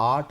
8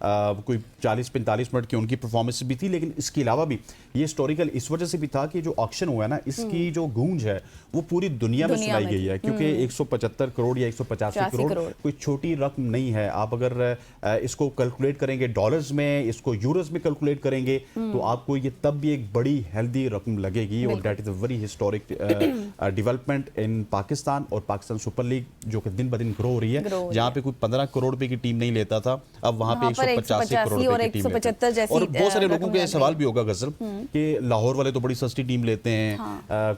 کوئی 40-45 منٹ کی ان کی پرفارمنس بھی تھی. لیکن اس کے علاوہ بھی یہ ہسٹوریکل اس وجہ سے بھی تھا کہ جو آکشن ہوا ہے نا, اس کی جو گونج ہے وہ پوری دنیا میں سنائی گئی ہے, کیونکہ 175 کروڑ یا 185 کروڑ کوئی چھوٹی رقم نہیں ہے. آپ اگر اس کو کیلکولیٹ کریں گے ڈالرز میں, اس کو یوروز میں کیلکولیٹ کریں گے, تو آپ کو یہ تب بھی ایک بڑی ہیلدی رقم لگے گی. اور that is a very historic development in Pakistan, اور پاکستان سپر لیگ جو کہ دن بدن گرو ہو رہی ہے, جہاں پہ کوئی 15 کروڑ روپے کی ٹیم نہیں لیتا تھا, اب وہاں پہ 185 کروڑ روپے کی ٹیم لیتا ہے. اور بہت سارے لوگوں کے سوال بھی ہوگا غزل کہ لاہور والے تو بڑی سستی ٹیم لیتے ہیں,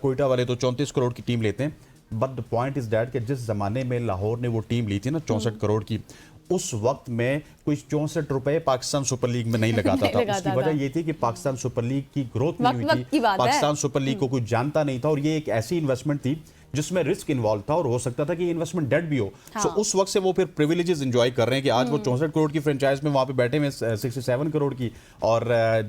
کوئٹہ والے تو 34 کروڑ کی ٹیم لیتے ہیں. But the point is that کہ جس زمانے میں لاہور نے وہ ٹیم لی تھی نا 64 کروڑ کی, اس وقت میں کوئی 64 روپے پاکستان سپر لیگ میں نہیں لگاتا تھا. اس کی وجہ یہ تھی کہ پاکستان سپر لیگ کی گروتھ نہیں ہوئی تھی, پاکستان سپر لیگ کو کوئی جانتا نہیں تھا, اور یہ ایک ایسی انویسٹمنٹ تھی جس میں رسک انوالو تھا, اور ہو سکتا تھا کہ یہ انویسٹمنٹ ڈیڈ بھی ہو. سو اس وقت سے وہ پھر پریویلیجز انجوائے کر رہے ہیں کہ آج وہ 64 کروڑ کی فرنچائز میں وہاں پہ بیٹھے ہوئے 67 کروڑ کی, اور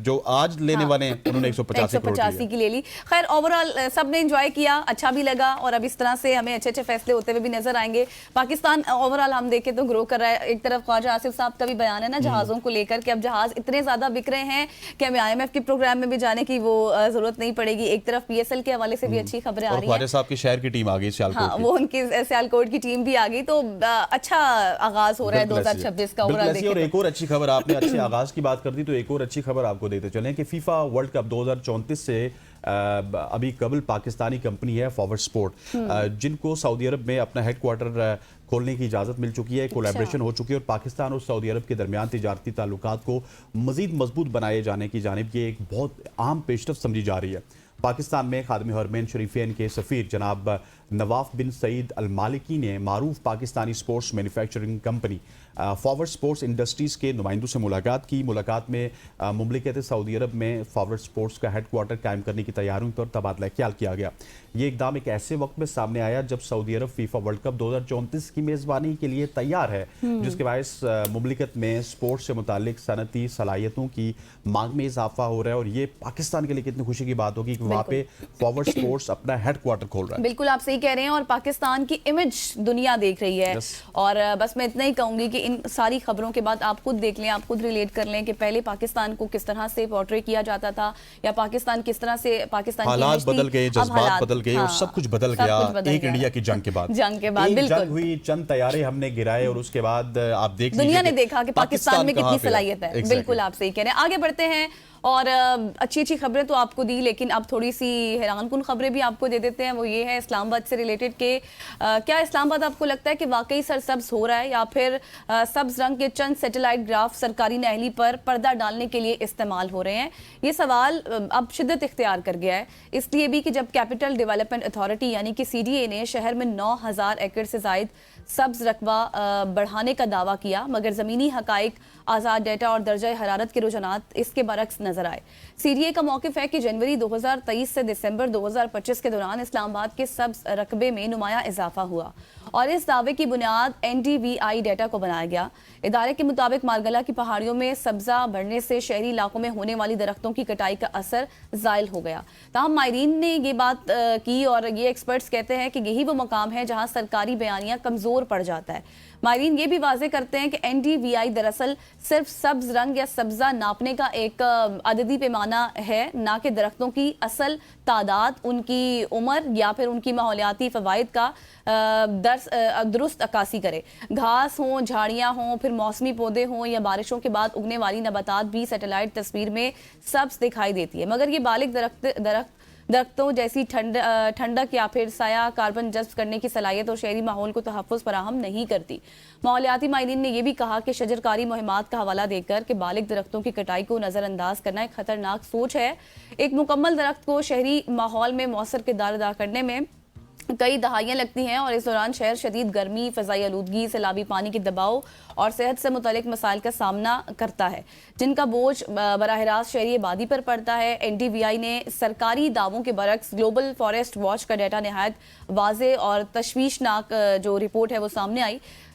جو آج لینے والے ہیں انہوں نے 185 کی لے لی. خیر اوورآل سب نے انجوائے کیا, اچھا بھی لگا, اور اب اس طرح سے ہمیں اچھے اچھے فیصلے ہوتے ہوئے بھی نظر آئیں گے. پاکستان اوورآل ہم دیکھیں تو گرو کر رہا ہے. ایک طرف خواجہ آصف صاحب کا بھی بیان ہے نا جہازوں کو لے کر کہ اب جہاز اتنے زیادہ بک رہے ہیں کہ ہمیں IMF کے پروگرام میں بھی جانے کی وہ ضرورت نہیں پڑے گی. ایک طرف PSL کے حوالے سے بھی اچھی خبریں آ رہی ہیں, خواجہ صاحب کے شہر کی ٹیم آ گئی سیالکوٹ, وہ ان کی سیالکوٹ کی ٹیم بھی آ گئی, تو اچھا آغاز ہو رہا ہے 2026 کا. اور ایک اور اچھی خبر, آپ نے اچھے آغاز کی بات کر دی, تو ایک اور اچھی خبر آپ کو دیتے چلیں کہ فیفا ورلڈ کپ 2034 سے ابھی قبل پاکستانی کمپنی ہے فارورڈ سپورٹ, جن کو سعودی عرب میں اپنا ہیڈ کوارٹر کھولنے کی اجازت مل چکی ہے, کولیبریشن ہو چکی ہے, اور پاکستان اور سعودی عرب کے درمیان تجارتی تعلقات کو مزید مضبوط بنائے جانے کی جانب یہ ایک بہت اہم پیشرفت سمجھی جا رہی ہے. پاکستان میں خادم حرمین شریفین کے سفیر جناب نواف بن سعید المالکی نے معروف Pakistani sports manufacturing company forward sports industries کے نمائندوں سے ملاقات کی. ملاقات میں مملکت سعودی عرب میں فارورڈ سپورٹس کا ہیڈ کوارٹر قائم کرنے کی تیاریوں پر تبادلہ خیال کیا گیا. یہ اقدام ایک ایسے وقت میں سامنے آیا جب سعودی عرب فیفا ورلڈ کپ 2034 کی میزبانی کے لیے تیار ہے, جس کے باعث مملکت میں سپورٹس سے متعلق صنعتی صلاحیتوں کی مانگ میں اضافہ ہو رہا ہے. اور یہ پاکستان کے لیے کتنی خوشی کی بات ہوگی کہ وہاں پہ فارورڈ سپورٹس اپنا ہیڈ کوارٹر کھول رہا ہے. بالکل آپ صحیح کہہ رہے ہیں, اور پاکستان کی امیج دنیا دیکھ رہی ہے. اور بس میں اتنا ہی کہوں گی کہ ان ساری خبروں کے بعد آپ خود دیکھ لیں, آپ خود ریلیٹ کر لیں کہ پہلے پاکستان کو کس طرح سے پورٹری کیا جاتا تھا, یا پاکستان کس طرح سے پاکستان کی حالات بدل گئے, جذبات بدل گئے, اور سب کچھ بدل گیا ایک انڈیا کی جنگ کے بعد. بالکل جنگ ہوئی, چند طیارے ہم نے گرائے, اور اس کے بعد آپ دیکھ دنیا نے دیکھا کہ پاکستان میں کتنی صلاحیت ہے. بالکل آپ صحیح کہہ رہے ہیں. آگے بڑھتے ہیں, اور اچھی اچھی خبریں تو آپ کو دی, لیکن اب تھوڑی سی حیران کن خبریں بھی آپ کو دے دیتے ہیں. وہ یہ ہے اسلام آباد سے ریلیٹڈ کہ کیا اسلام آباد آپ کو لگتا ہے کہ واقعی سرسبز ہو رہا ہے, یا پھر سبز رنگ کے چند سیٹلائٹ گراف سرکاری نااہلی پر پردہ ڈالنے کے لیے استعمال ہو رہے ہیں؟ یہ سوال اب شدت اختیار کر گیا ہے, اس لیے بھی کہ جب کیپٹل ڈیولپمنٹ اتھارٹی یعنی کہ CDA نے شہر میں 9000 ایکڑ سے زائد سبز رقبہ بڑھانے کا دعویٰ کیا, مگر زمینی حقائق, آزاد ڈیٹا اور درجہ حرارت کے رجحانات اس کے برعکس نظر آئے. CDA کا موقف ہے کہ جنوری 2023 سے دسمبر 2025 کے دوران اسلام آباد کے سبز رقبے میں نمایاں اضافہ ہوا, اور اس دعوے کی بنیاد NDVI ڈیٹا کو بنایا گیا. ادارے کے مطابق مارگلہ کی پہاڑیوں میں سبزہ بڑھنے سے شہری علاقوں میں ہونے والی درختوں کی کٹائی کا اثر زائل ہو گیا. تاہم ماہرین نے یہ بات کی, اور یہ ایکسپرٹس کہتے ہیں کہ یہی وہ مقام ہے جہاں سرکاری بیانیہ کمزور پڑ جاتا ہے. ماہرین یہ بھی واضح کرتے ہیں کہ NDVI دراصل صرف سبز رنگ یا سبزہ ناپنے کا ایک عددی پیمانہ ہے, نہ کہ درختوں کی اصل تعداد, ان کی عمر یا پھر ان کی ماحولیاتی فوائد کا درست عکاسی کرے. گھاس ہوں, جھاڑیاں ہوں, پھر موسمی پودے ہوں, یا بارشوں کے بعد اگنے والی نباتات بھی سیٹلائٹ تصویر میں سبز دکھائی دیتی ہے, مگر یہ بالغ درختوں جیسی ٹھنڈک یا پھر سایہ کاربن جذب کرنے کی صلاحیت اور شہری ماحول کو تحفظ فراہم نہیں کرتی. ماحولیاتی ماہرین نے یہ بھی کہا کہ شجرکاری مہمات کا حوالہ دے کر کہ بالغ درختوں کی کٹائی کو نظر انداز کرنا ایک خطرناک سوچ ہے. ایک مکمل درخت کو شہری ماحول میں مؤثر کردار ادا کرنے میں کئی دہائیاں لگتی ہیں, اور اس دوران شہر شدید گرمی, فضائی آلودگی, سیلابی پانی کے دباؤ اور صحت سے متعلق مسائل کا سامنا کرتا ہے, جن کا بوجھ براہ راست شہری آبادی پر پڑتا ہے. NDVI نے سرکاری دعووں کے برعکس گلوبل فارسٹ واچ کا ڈیٹا نہایت واضح اور تشویشناک جو رپورٹ ہے وہ سامنے آئی.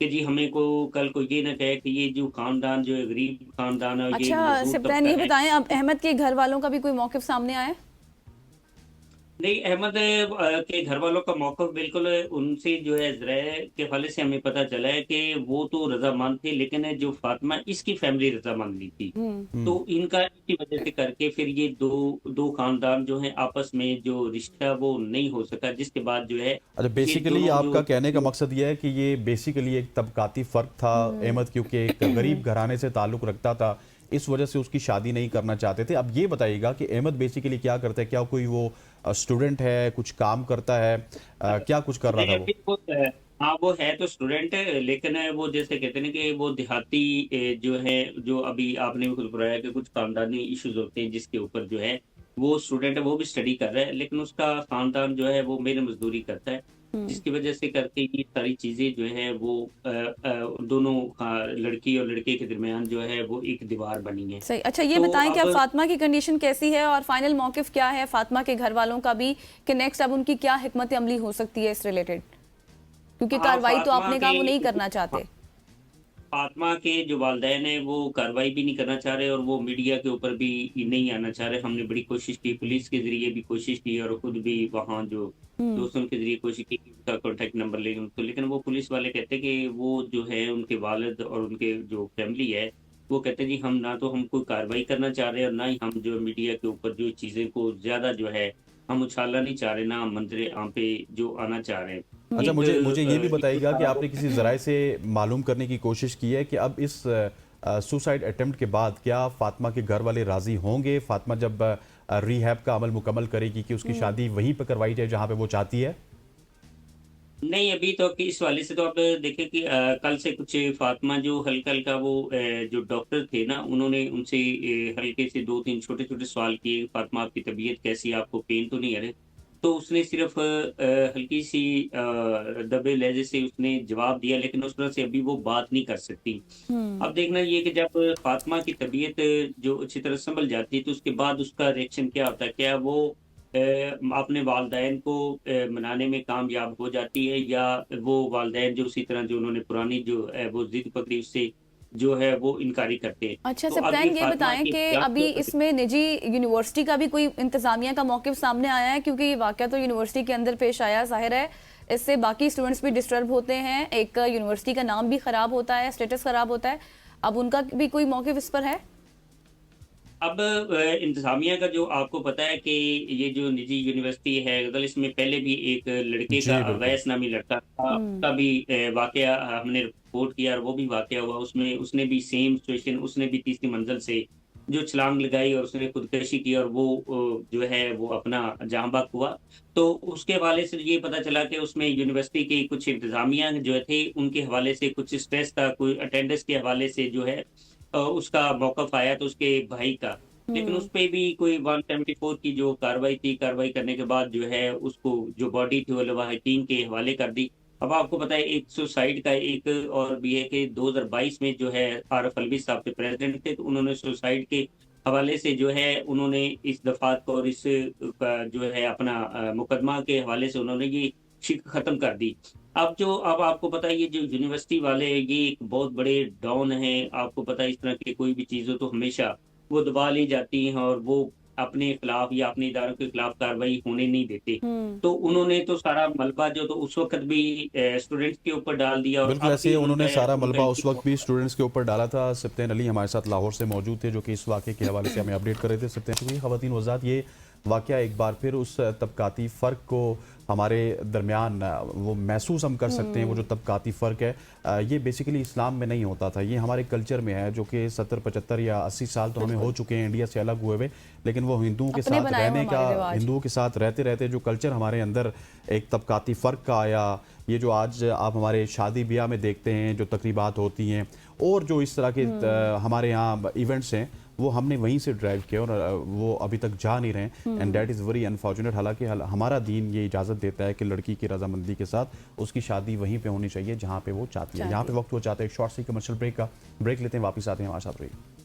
کہ جی ہمیں کو کل کو یہ نہ کہے کہ یہ جو خاندان جو ہے غریب خاندان ہے، یہ اچھا مزدور سپتین، طبقہ یہ ہے۔ بتائیں اب احمد کے گھر والوں کا بھی کوئی موقف سامنے آیا ہے؟ نہیں، احمد کے گھر والوں کا موقف بالکل ان سے جو ہے ذرائع کے حوالے سے ہمیں پتہ چلا ہے کہ وہ تو رضامند تھے، لیکن جو فاطمہ اس کی فیملی رضامند نہیں تھی، تو ان کا اس کی وجہ سے کر کے پھر یہ دو خاندان جو ہیں آپس میں جو رشتہ وہ نہیں ہو سکا، جس کے بعد جو ہے اچھا، یہ بیسیکلی دونوں آپ جو کا کہنے کا مقصد یہ ہے کہ یہ بیسیکلی ایک طبقاتی فرق تھا، احمد کیونکہ ایک غریب گھرانے سے تعلق رکھتا تھا، اس وجہ سے اس کی شادی نہیں کرنا چاہتے تھے۔ اب یہ بتائیے گا کہ احمد بیسیکلی کیا کرتا ہے؟ کیا کوئی وہ اسٹوڈنٹ ہے، کچھ کام کرتا ہے، کیا کچھ کر رہا تھا نہیں، وہ؟ ابھی ہاں وہ ہے تو اسٹوڈنٹ ہے، لیکن وہ جیسے کہتے ہیں کہ وہ دیہاتی جو ہے، جو ابھی آپ نے بھی خود بتایا کہ کچھ خاندانی ایشوز ہوتے ہیں جس کے اوپر جو ہے وہ اسٹوڈنٹ ہے، وہ بھی اسٹڈی کر رہا ہے، لیکن اس کا خاندان جو ہے وہ محنت مزدوری کرتا ہے، جس کی وجہ سے کر کے یہ ساری چیزیں جو ہیں وہ دونوں لڑکی اور لڑکے کے درمیان جو ہے وہ ایک دیوار بنی ہے۔ صحیح، اچھا یہ تو بتائیں کہ اب اب فاطمہ کی کنڈیشن کیسی ہے اور فائنل موقف کیا ہے فاطمہ کے گھر والوں کا بھی، کہ نیکسٹ اب ان کی کیا حکمت عملی ہو سکتی ہے اس ریلیٹڈ؟ کیونکہ کاروائی تو آپ نے کہا وہ نہیں کرنا چاہتے۔ فاطمہ کے جو والدین ہیں وہ کارروائی بھی نہیں کرنا چاہ رہے اور وہ میڈیا کے اوپر بھی نہیں آنا چاہ رہے۔ ہم نے بڑی کوشش کی، پولیس کے ذریعے بھی کوشش کی اور خود بھی وہاں جو دوستوں کے ذریعے کوشش کی کہ ان کا کانٹیکٹ نمبر لیں ان کو، لیکن وہ پولیس والے کہتے ہیں کہ وہ جو ہے ان کے والد اور ان کے جو فیملی ہے وہ کہتے ہیں جی ہم نہ تو ہم کوئی کارروائی کرنا چاہ رہے اور نہ ہی ہم جو میڈیا کے اوپر جو چیزیں کو زیادہ جو ہے ہم اچھالنا نہیں چاہ رہے، نہ ہم منظر عام پہ جو آنا چاہ رہے ہیں۔ اچھا، ایک مجھے یہ بھی بتائیے گا کہ آپ نے کسی ایک- ذرائع سے معلوم کرنے کی کوشش کی ہے کہ اب اس سوسائڈ اٹیمپٹ کے بعد کیا فاطمہ کے گھر والے راضی ہوں گے؟ فاطمہ جب ریہیب کا عمل مکمل کرے گی کہ اس کی شادی وہیں پہ کروائی جائے جہاں پہ وہ چاہتی ہے؟ نہیں، ابھی تو کہ اس والے سے تو آپ دیکھیں کہ کل سے کچھ فاطمہ جو ہلکا ہلکا وہ جو ڈاکٹر تھے نا انہوں نے ان سے ہلکے سے 2-3 چھوٹے چھوٹے سوال کیے، فاطمہ آپ کی طبیعت کیسی ہے، آپ کو پین تو نہیں ہے رہے؟ تو اس نے صرف ہلکی سی دبے لہجے سے اس نے جواب دیا، لیکن اس طرح سے ابھی وہ بات نہیں کر سکتی۔ اب دیکھنا یہ کہ جب فاطمہ کی طبیعت جو اچھی طرح سنبھل جاتی ہے تو اس کے بعد اس کا ریئیکشن کیا ہوتا ہے، کیا وہ اپنے والدین کو منانے میں کامیاب ہو جاتی ہے، یا وہ والدین جو اسی طرح جو انہوں نے پرانی جو ہے وہ ضد پکڑی اس سے جو ہے وہ انکاری کرتے ہیں۔ اچھا تو اب سپتین، یہ فاطمہ بتائیں کی کہ احتیاط کے ابھی اوپر اس میں نجی یونیورسٹی کا بھی کوئی انتظامیہ کا موقف سامنے آیا ہے؟ کیونکہ یہ واقعہ تو یونیورسٹی کے اندر پیش آیا، ظاہر ہے اس سے باقی اسٹوڈنٹس بھی ڈسٹرب ہوتے ہیں، ایک یونیورسٹی کا نام بھی خراب ہوتا ہے، اسٹیٹس خراب ہوتا ہے، اب ان کا بھی کوئی موقف اس پر ہے؟ اب انتظامیہ کا جو آپ کو پتا ہے کہ یہ جو نجی یونیورسٹی ہے غزل، اس میں پہلے بھی ایک لڑکے کا جی بالکل۔ اویس نامی لڑکا تھا، اس کا بھی واقعہ ہم نے رپورٹ کیا اور وہ بھی واقعہ ہوا، اس میں اس نے بھی سیم سچویشن، اس نے بھی تیسری منزل سے جو چھلانگ لگائی اور اس نے خودکشی کی اور وہ جو ہے وہ اپنا جاں بحق ہوا۔ تو اس کے حوالے سے یہ پتا چلا کہ اس میں یونیورسٹی کی کچھ انتظامیہ جو تھے ان کے حوالے سے کچھ اسٹریس تھا، کوئی اٹینڈنس کے حوالے سے جو ہے اس کا موقف آیا تو اس کے بھائی کا، لیکن اس پہ بھی کوئی 174 کی جو کاروائی تھی، کاروائی کرنے کے بعد جو ہے اس کو جو باڈی تھی وہ لواحقین کے حوالے کر دی۔ اب آپ کو پتا ہے ایک سوسائڈ کا ایک اور بھی ہے کہ 2022 میں جو ہے عارف الوی صاحب کے پریزیڈنٹ تھے، تو انہوں نے سوسائڈ کے حوالے سے جو ہے انہوں نے اس دفعات کو اور اس جو ہے اپنا مقدمہ کے حوالے سے انہوں نے یہ شک ختم کر دی۔ اب آپ کو پتا ہے یہ جو یونیورسٹی والے یہ ایک بہت بڑے ڈاؤن ہیں، آپ کو پتا ہے اس طرح کی کوئی بھی چیز ہو تو ہمیشہ وہ دبا لی جاتی ہیں اور وہ اپنے خلاف یا اپنے اداروں کے خلاف کاروائی ہونے نہیں دیتے۔ تو انہوں نے تو سارا ملبہ جو تو اس وقت بھی اسٹوڈنٹس کے اوپر ڈال دیا اور بالکل اب ایسے بھی ہی انہوں نے سارا ان کا ملبہ اس وقت بھی اسٹوڈنٹس کے اوپر ڈالا تھا۔ سپتین علی ہمارے ساتھ لاہور سے موجود تھے جو کہ اس واقعے کے حوالے سے ہمیں اپڈیٹ کر رہے تھے۔ سپتین شکریہ۔ خواتین و حضرات، یہ واقعہ ایک بار پھر اس طبقاتی فرق کو ہمارے درمیان وہ محسوس ہم کر سکتے ہیں، وہ جو طبقاتی فرق ہے یہ بیسیکلی اسلام میں نہیں ہوتا تھا، یہ ہمارے کلچر میں ہے جو کہ 70 75 یا 80 سال تو ہمیں ہو چکے ہیں انڈیا سے الگ ہوئے ہوئے، لیکن وہ ہندوؤں کے ساتھ رہنے کا، ہندوؤں کے ساتھ رہتے رہتے جو کلچر ہمارے اندر ایک طبقاتی فرق کا آیا، یہ جو آج آپ ہمارے شادی بیاہ میں دیکھتے ہیں جو تقریبات ہوتی ہیں اور جو اس طرح کے ہمارے یہاں ایونٹس ہیں، وہ ہم نے وہیں سے ڈرائیو کیا اور وہ ابھی تک جا نہیں رہے ہیں، and that is very unfortunate. حالانکہ ہمارا دین یہ اجازت دیتا ہے کہ لڑکی کی رضامندی کے ساتھ اس کی شادی وہیں پہ ہونی چاہیے جہاں پہ وہ چاہتی ہے۔ یہاں پہ وقت وہ چاہتا ہے ایک شارٹ سی کمرشل بریک کا، بریک لیتے ہیں، واپس آتے ہیں، ہمارے ساتھ رہیے۔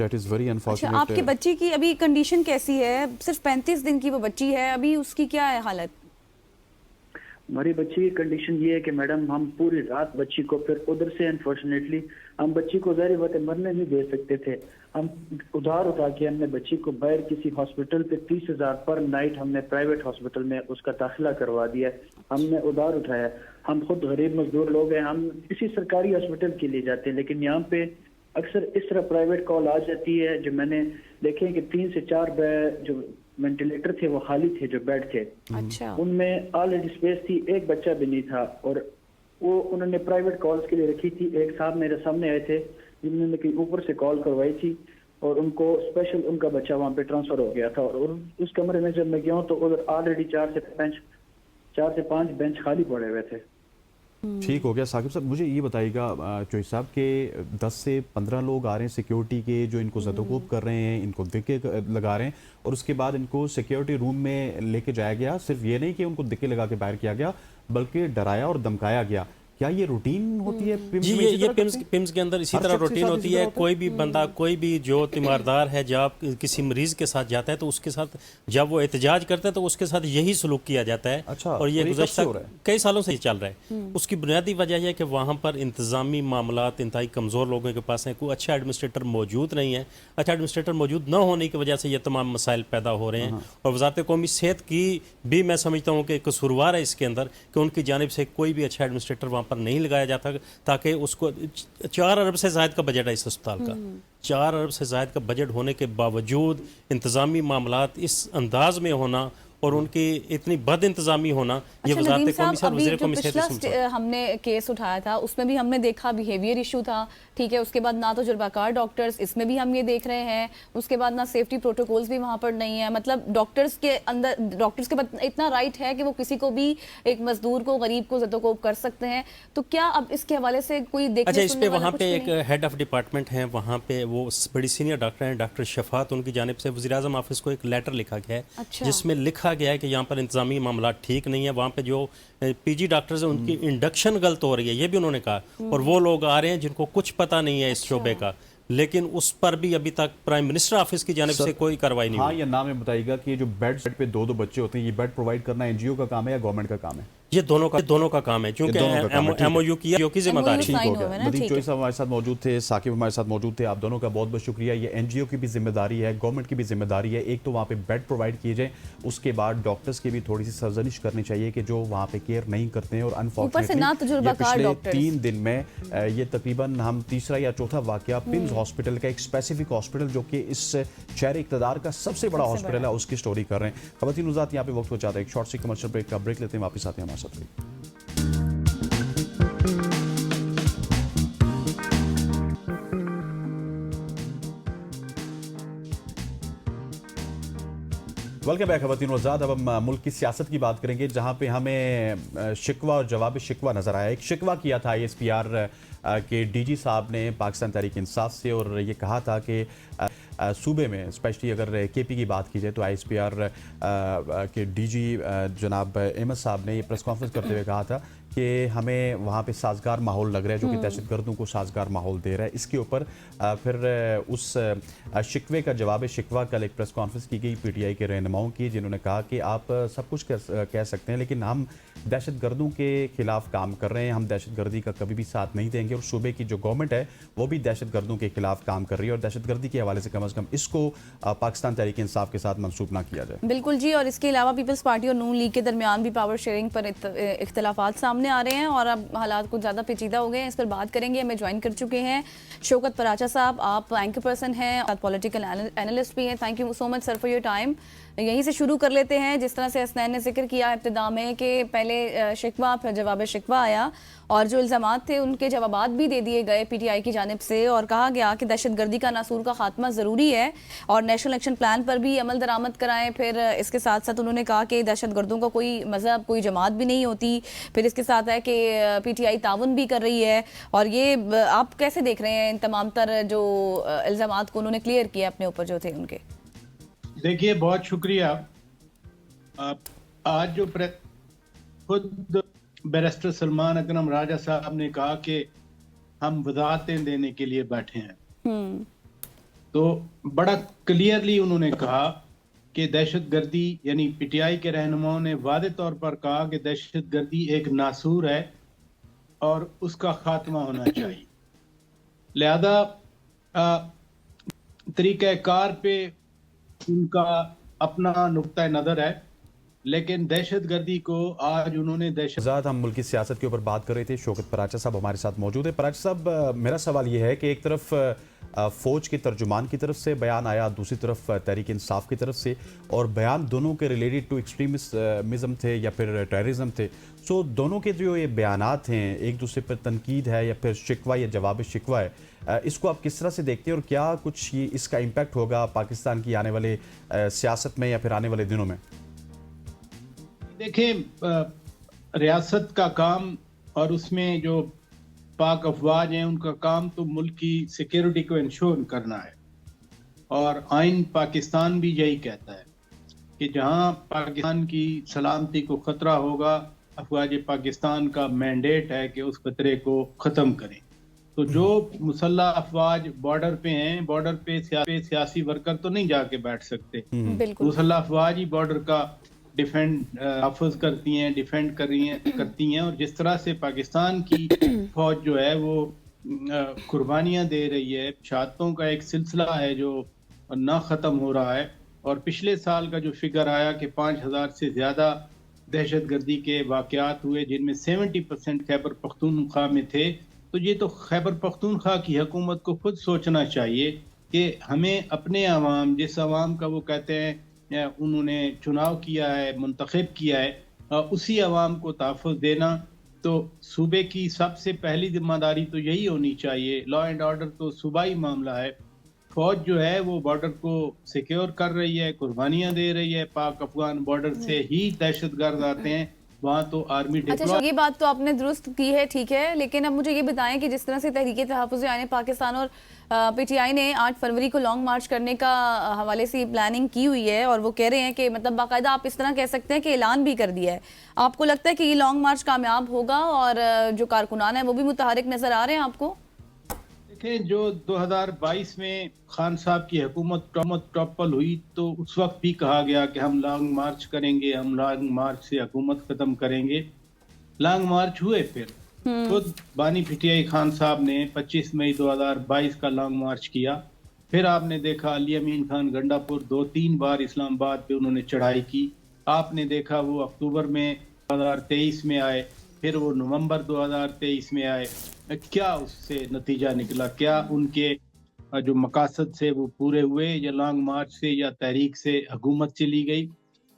That is very اچھا unfortunate. آپ کے بچی کی ابھی کنڈیشن کیسی ہے؟ صرف 35 دن کی وہ بچی ہے ابھی، اس کی کیا ہے حالت؟ ہماری بچی کی کنڈیشن یہ ہے کہ میڈم ہم پوری رات بچی کو پھر ادھر سے انفارچونیٹلی ہم بچی کو ظاہر بات ہے مرنے نہیں دے سکتے تھے. ہم ادھار اٹھا کے ہم نے بچی کو باہر کسی ہاسپٹل پہ 30,000 پر نائٹ ہم نے پرائیویٹ ہاسپٹل میں اس کا داخلہ کروا دیا. ہم نے ادھار اٹھایا. ہم خود غریب مزدور لوگ ہیں, ہم کسی سرکاری ہاسپٹل کے لیے جاتے ہیں, لیکن یہاں پہ اکثر اس طرح پرائیویٹ کال آ جاتی ہے. جو میں نے دیکھے کہ 3 سے 4 جو وینٹیلیٹر تھے وہ خالی تھے, جو بیڈ تھے اچھا ان میں آلریڈی اسپیس تھی, ایک بچہ بھی نہیں تھا. اور وہ انہوں نے پرائیویٹ کالز کے لیے رکھی تھی. ایک صاحب میرے سامنے آئے تھے جنہوں نے کہیں اوپر سے کال کروائی تھی اور ان کو اسپیشل ان کا بچہ وہاں پہ ٹرانسفر ہو گیا تھا. اور اس کمرے میں جب میں گیا ہوں تو ادھر آلریڈی 4 سے 5 بینچ خالی پڑے ہوئے تھے. ٹھیک ہو گیا. ثاقب صاحب مجھے یہ بتائیے گا چوئی صاحب کہ 10 سے 15 لوگ آ رہے ہیں سیکیورٹی کے, جو ان کو زد و کوب کر رہے ہیں, ان کو دھکے لگا رہے ہیں, اور اس کے بعد ان کو سیکیورٹی روم میں لے کے جایا گیا. صرف یہ نہیں کہ ان کو دھکے لگا کے باہر کیا گیا بلکہ ڈرایا اور دھمکایا گیا. کیا یہ روٹین ہوتی ہے جی یہ پمز کے اندر اسی طرح روٹین ہوتی ہے. کوئی بھی بندہ, کوئی بھی جو تیماردار ہے, جب کسی مریض کے ساتھ جاتا ہے تو اس کے ساتھ جب وہ احتجاج کرتا ہے تو اس کے ساتھ یہی سلوک کیا جاتا ہے. اور یہ گزشتہ کئی سالوں سے چل رہا ہے. اس کی بنیادی وجہ یہ ہے کہ وہاں پر انتظامی معاملات انتہائی کمزور لوگوں کے پاس ہیں. کوئی اچھا ایڈمنسٹریٹر موجود نہیں ہے. اچھا ایڈمنسٹریٹر موجود نہ ہونے کی وجہ سے یہ تمام مسائل پیدا ہو رہے ہیں. اور وزارت قومی صحت کی بھی میں سمجھتا ہوں کہ قصوروار ہے اس کے اندر کہ ان کی جانب سے کوئی بھی اچھا ایڈمنسٹریٹر وہاں پر نہیں لگایا جاتا, تاکہ اس کو 4 ارب سے زائد کا بجٹ ہے اس اسپتال کا. 4 ارب سے زائد کا بجٹ ہونے کے باوجود انتظامی معاملات اس انداز میں ہونا اور ان کی اتنی بد انتظامی ہونا, یہ وزارت قومی سے اور وزیر قومی صحت ہم نے کیس اٹھایا تھا اس میں بھی ہم نے دیکھا بیہیویئر ایشو تھا. ٹھیک ہے, اس کے بعد نہ تجربہ کار ڈاکٹرز, اس میں بھی ہم یہ دیکھ رہے ہیں. اس کے بعد نہ سیفٹی پروٹوکولز بھی وہاں پر نہیں ہے. مطلب ڈاکٹرز کے بعد اتنا رائٹ ہے کہ وہ کسی کو بھی, ایک مزدور کو, غریب کو زد و کوب کر سکتے ہیں. تو کیا اب اس کے حوالے سے کوئی دیکھنے اچھا, اس پہ وہاں پہ ایک ہیڈ آف ڈپارٹمنٹ ہیں, وہاں پہ وہ بڑی سینئر ڈاکٹر ہیں, ڈاکٹر شفاعت, ان کی جانب سے وزیر اعظم آفس کو ایک لیٹر لکھا گیا ہے جس میں لکھا گیا ہے کہ یہاں پر انتظامی معاملات ٹھیک نہیں ہے. وہاں پہ جو پی جی ڈاکٹرز ہیں ان کی انڈکشن غلط ہو رہی ہے, یہ بھی انہوں نے کہا. اور وہ لوگ آ رہے ہیں جن کو کچھ پتہ نہیں ہے اس شعبے کا, لیکن اس پر بھی ابھی تک پرائم منسٹر آفس کی جانب سے کوئی کارروائی نہیں ہوئی. ہاں, یہ نام ہے بتائیے گا کہ جو بیڈ پہ 2 بچے ہوتے ہیں, یہ بیڈ پرووائڈ کرنا این جی او کا کام ہے یا گورنمنٹ کا کام ہے؟ یہ دونوں کا کام ہے, چونکہ ایم او یو کی ذمہ داری. ٹھیک ہو گیا. ندیم چوئی صاحب ہمارے ساتھ موجود تھے, ثاقب ہمارے ساتھ موجود تھے. آپ دونوں کا بہت بہت شکریہ. یہ این جی او کی بھی ذمہ داری ہے, گورنمنٹ کی بھی ذمہ داری ہے. ایک تو وہاں پہ بیڈ پرووائڈ کیے جائیں, اس کے بعد ڈاکٹرز کی بھی تھوڑی سی سرزنش کرنی چاہیے کہ جو وہاں پہ کیئر نہیں کرتے ہیں. اور انفارچونیٹلی یہ پچھلے 3 دن میں یہ تقریباً ہم 3 یا 4 واقعہ پمز ہاسپٹل کا, ایک اسپیسیفک ہاسپٹل جو کہ اس شہر اقتدار کا سب سے بڑا ہاسپٹل ہے, اس کی سٹوری کر رہے ہیں. خواتین حضرات, یہاں پہ وقت ہو جاتا ہے ایک شارٹ سی کمرشل بریک کا. بریک لیتے ہیں, واپس آتے ہیں ہمارے ساتھ. ویلکم بیک خواتین و حضرات. اب ہم ملک کی سیاست کی بات کریں گے, جہاں پہ ہمیں شکوہ اور جواب شکوہ نظر آیا. ایک شکوہ کیا تھا ایس پی آر کے ڈی جی صاحب نے پاکستان تحریک انصاف سے, اور یہ کہا تھا کہ صوبے میں اسپیشلی اگر کے پی کی بات کی جائے تو آئی ایس پی آر کے ڈی جی جناب احمد صاحب نے یہ پریس کانفرنس کرتے ہوئے کہا تھا کہ ہمیں وہاں پہ سازگار ماحول لگ رہا ہے, جو کہ دہشت گردوں کو سازگار ماحول دے رہا ہے. اس کے اوپر پھر اس شکوے کا جواب شکوہ کل ایک پریس کانفرنس کی گئی پی ٹی آئی کے رہنماؤں کی, جنہوں نے کہا کہ آپ سب کچھ کہہ سکتے ہیں لیکن ہم دہشت گردوں کے خلاف کام کر رہے ہیں, ہم دہشت گردی کا کبھی بھی ساتھ نہیں دیں گے. اور صوبے کی جو گورنمنٹ ہے وہ بھی دہشت گردوں کے خلاف کام کر رہی ہے, اور دہشت گردی کے حوالے سے کم از کم اس کو پاکستان تحریک انصاف کے ساتھ منسوب نہ کیا جائے. بالکل جی. اور اس کے علاوہ پیپلز پارٹی اور نون لیگ کے درمیان بھی پاور شیئرنگ پر اختلافات سامنے آ رہے ہیں, اور اب حالات کچھ زیادہ پیچیدہ ہو گئے ہیں. اس پر بات کریں گے. ہمیں جوائن کر چکے ہیں شوکت پراچا صاحب, آپ اینکر پرسن ہیں, پولیٹیکل اینالسٹ بھی ہیں. Thank you so much sir for your time. یہیں سے شروع کر لیتے ہیں. جس طرح سے حسنین نے ذکر کیا ابتدا میں کہ پہلے شکوہ پھر جواب شکوہ آیا, اور جو الزامات تھے ان کے جوابات بھی دے دیے گئے پی ٹی آئی کی جانب سے, اور کہا گیا کہ دہشت گردی کا ناسور کا خاتمہ ضروری ہے اور نیشنل ایکشن پلان پر بھی عمل درآمد کرائیں. پھر اس کے ساتھ ساتھ انہوں نے کہا کہ دہشت گردوں کا کوئی مذہب, کوئی جماعت بھی نہیں ہوتی. پھر اس کے ساتھ ہے کہ پی ٹی آئی تعاون بھی کر رہی ہے. اور یہ آپ کیسے دیکھ رہے ہیں ان تمام تر جو الزامات کو انہوں نے کلیئر کیا اپنے اوپر جو تھے ان کے؟ دیکھیے, بہت شکریہ. آج جو خود بیرسٹر سلمان اکرم راجہ صاحب نے کہا کہ ہم وضاحتیں دینے کے لیے بیٹھے ہیں, تو بڑا کلیئرلی انہوں نے کہا کہ دہشت گردی، یعنی پی ٹی آئی کے رہنماؤں نے واضح طور پر کہا کہ دہشت گردی ایک ناسور ہے اور اس کا خاتمہ ہونا چاہیے. لہذا طریقہ کار پہ ان کا اپنا نقطہ نظر ہے، لیکن دہشت گردی کو آج انہوں نے آزاد ہم ملکی سیاست کے اوپر بات کر رہے تھے. شوکت پراچا صاحب ہمارے ساتھ موجود ہے. پراچا صاحب، میرا سوال یہ ہے کہ ایک طرف فوج کے ترجمان کی طرف سے بیان آیا، دوسری طرف تحریک انصاف کی طرف سے، اور بیان دونوں کے ریلیٹڈ ٹو ایکسٹریمزم تھے یا پھر ٹیررزم تھے. سو دونوں کے جو یہ بیانات ہیں، ایک دوسرے پر تنقید ہے یا پھر شکوہ یا جواب شکوہ ہے، اس کو آپ کس طرح سے دیکھتے ہیں اور کیا کچھ یہ اس کا امپیکٹ ہوگا پاکستان کی آنے والے سیاست میں یا پھر آنے والے دنوں میں؟ دیکھیں، ریاست کا کام اور اس میں جو پاک افواج ہیں ان کا کام تو ملک کی سیکیورٹی کو انشور کرنا ہے، اور آئین پاکستان بھی یہی کہتا ہے کہ جہاں پاکستان کی سلامتی کو خطرہ ہوگا، افواج پاکستان کا مینڈیٹ ہے کہ اس خطرے کو ختم کریں. تو جو مسلح افواج بارڈر پہ ہیں، بارڈر پہ سیاسی ورکر تو نہیں جا کے بیٹھ سکتے. بالکل مسلح افواج ہی بارڈر کا حفظ کرتی ہیں، ڈیفینڈ کرتی ہیں. اور جس طرح سے پاکستان کی فوج جو ہے وہ قربانیاں دے رہی ہے، شہادتوں کا ایک سلسلہ ہے جو نہ ختم ہو رہا ہے. اور پچھلے سال کا جو فگر آیا کہ 5,000 سے زیادہ دہشت گردی کے واقعات ہوئے، جن میں 70% خیبر پختونخوا میں تھے. تو یہ تو خیبر پختونخوا کی حکومت کو خود سوچنا چاہیے کہ ہمیں اپنے عوام، جس عوام کا وہ کہتے ہیں انہوں نے چناؤ کیا ہے، منتخب کیا ہے، اسی عوام کو تحفظ دینا. تو صوبے کی سب سے پہلی ذمہ داری تو یہی ہونی چاہیے. لا اینڈ آرڈر تو صوبائی معاملہ ہے. فوج جو ہے وہ بارڈر کو سیکیور کر رہی ہے، قربانیاں دے رہی ہے. پاک افغان بارڈر سے ہی دہشت گرد آتے ہیں، وہاں تو آرمی اچھا، یہ بات تو آپ نے درست کی ہے، ٹھیک ہے، لیکن اب مجھے یہ بتائیں کہ جس طرح سے تحریک تحفظ آئین پاکستان اور پی ٹی آئی نے 8 فروری کو لانگ مارچ کرنے کا حوالے سے پلاننگ کی ہوئی ہے، اور وہ کہہ رہے ہیں کہ مطلب باقاعدہ آپ اس طرح کہہ سکتے ہیں کہ اعلان بھی کر دیا ہے. آپ کو لگتا ہے کہ یہ لانگ مارچ کامیاب ہوگا اور جو کارکنان ہیں وہ بھی متحرک نظر آ رہے ہیں آپ کو؟ دیکھیں، جو 2022 میں خان صاحب کی حکومت ٹاپل ہوئی تو اس وقت بھی کہا گیا کہ ہم لانگ مارچ کریں گے، ہم لانگ مارچ سے حکومت ختم کریں گے. لانگ مارچ ہوئے، پھر خود بانی پی ٹی آئی خان صاحب نے 25 مئی 2022 کا لانگ مارچ کیا. پھر آپ نے دیکھا علی امین خان گنڈا پور 2-3 بار اسلام آباد پہ انہوں نے چڑھائی کی. آپ نے دیکھا وہ اکتوبر میں 2023 میں آئے، پھر وہ نومبر 2023 میں آئے. کیا اس سے نتیجہ نکلا؟ کیا ان کے جو مقاصد سے وہ پورے ہوئے، یا لانگ مارچ سے یا تحریک سے حکومت چلی گئی؟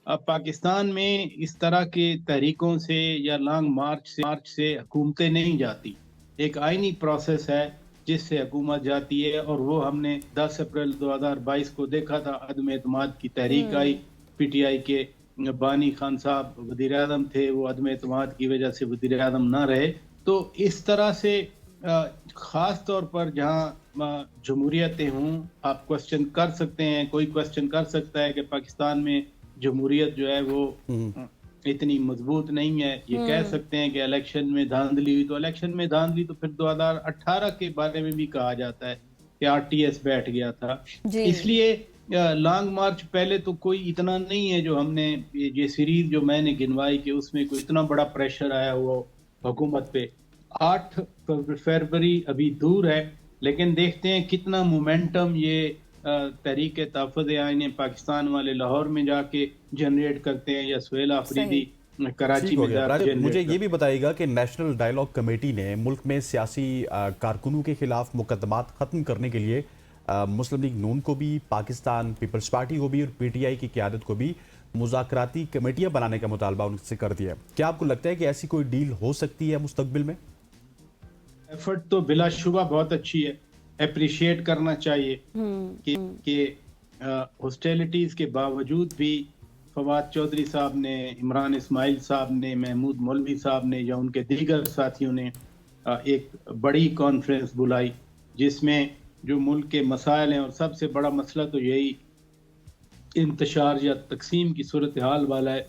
اب پاکستان میں اس طرح کے تحریکوں سے یا لانگ مارچ سے حکومتیں نہیں جاتی. ایک آئینی پروسیس ہے جس سے حکومت جاتی ہے، اور وہ ہم نے 10 اپریل 2022 کو دیکھا تھا. عدم اعتماد کی تحریک آئی، پی ٹی آئی کے بانی خان صاحب وزیر اعظم تھے، وہ عدم اعتماد کی وجہ سے وزیر اعظم نہ رہے. تو اس طرح سے خاص طور پر جہاں جمہوریتیں ہوں، آپ کوشچن کر سکتے ہیں، کوئی کوشچن کر سکتا ہے کہ پاکستان میں جمہوریت جو ہے وہ اتنی مضبوط نہیں ہے. یہ کہہ سکتے ہیں کہ الیکشن میں دھاندلی ہوئی، تو الیکشن میں دھاندلی تو پھر 2018 کے بارے میں بھی کہا جاتا ہے کہ آر ٹی ایس بیٹھ گیا تھا. اس لیے لانگ مارچ پہلے تو کوئی اتنا نہیں ہے جو ہم نے یہ سیریز جو میں نے گنوائی کہ اس میں کوئی اتنا بڑا پریشر آیا ہوا حکومت پہ. 8 فروری ابھی دور ہے، لیکن دیکھتے ہیں کتنا مومنٹم یہ تحریک تحفظ آئین پاکستان والے لاہور میں جا کے جنریٹ کرتے ہیں، یا سہیل آفریدی کراچی میں جا کے. مجھے یہ بھی بتائیے گا کہ نیشنل ڈائیلاگ کمیٹی نے ملک میں سیاسی کارکنوں کے خلاف مقدمات ختم کرنے کے لیے مسلم لیگ نون کو بھی، پاکستان پیپلز پارٹی کو بھی اور پی ٹی آئی کی قیادت کو بھی مذاکراتی کمیٹیاں بنانے کا مطالبہ ان سے کر دیا ہے. کیا آپ کو لگتا ہے کہ ایسی کوئی ڈیل ہو سکتی ہے مستقبل میں؟ ایفرٹ تو بلا شبہ بہت اچھی ہے، اپریشیٹ کرنا چاہیے کہ ہاسٹیلٹیز کے باوجود بھی فواد چودھری صاحب نے، عمران اسماعیل صاحب نے، محمود مولوی صاحب نے یا ان کے دیگر ساتھیوں نے ایک بڑی کانفرنس بلائی جس میں جو ملک کے مسائل ہیں، اور سب سے بڑا مسئلہ تو یہی انتشار یا تقسیم کی صورتحال والا ہے،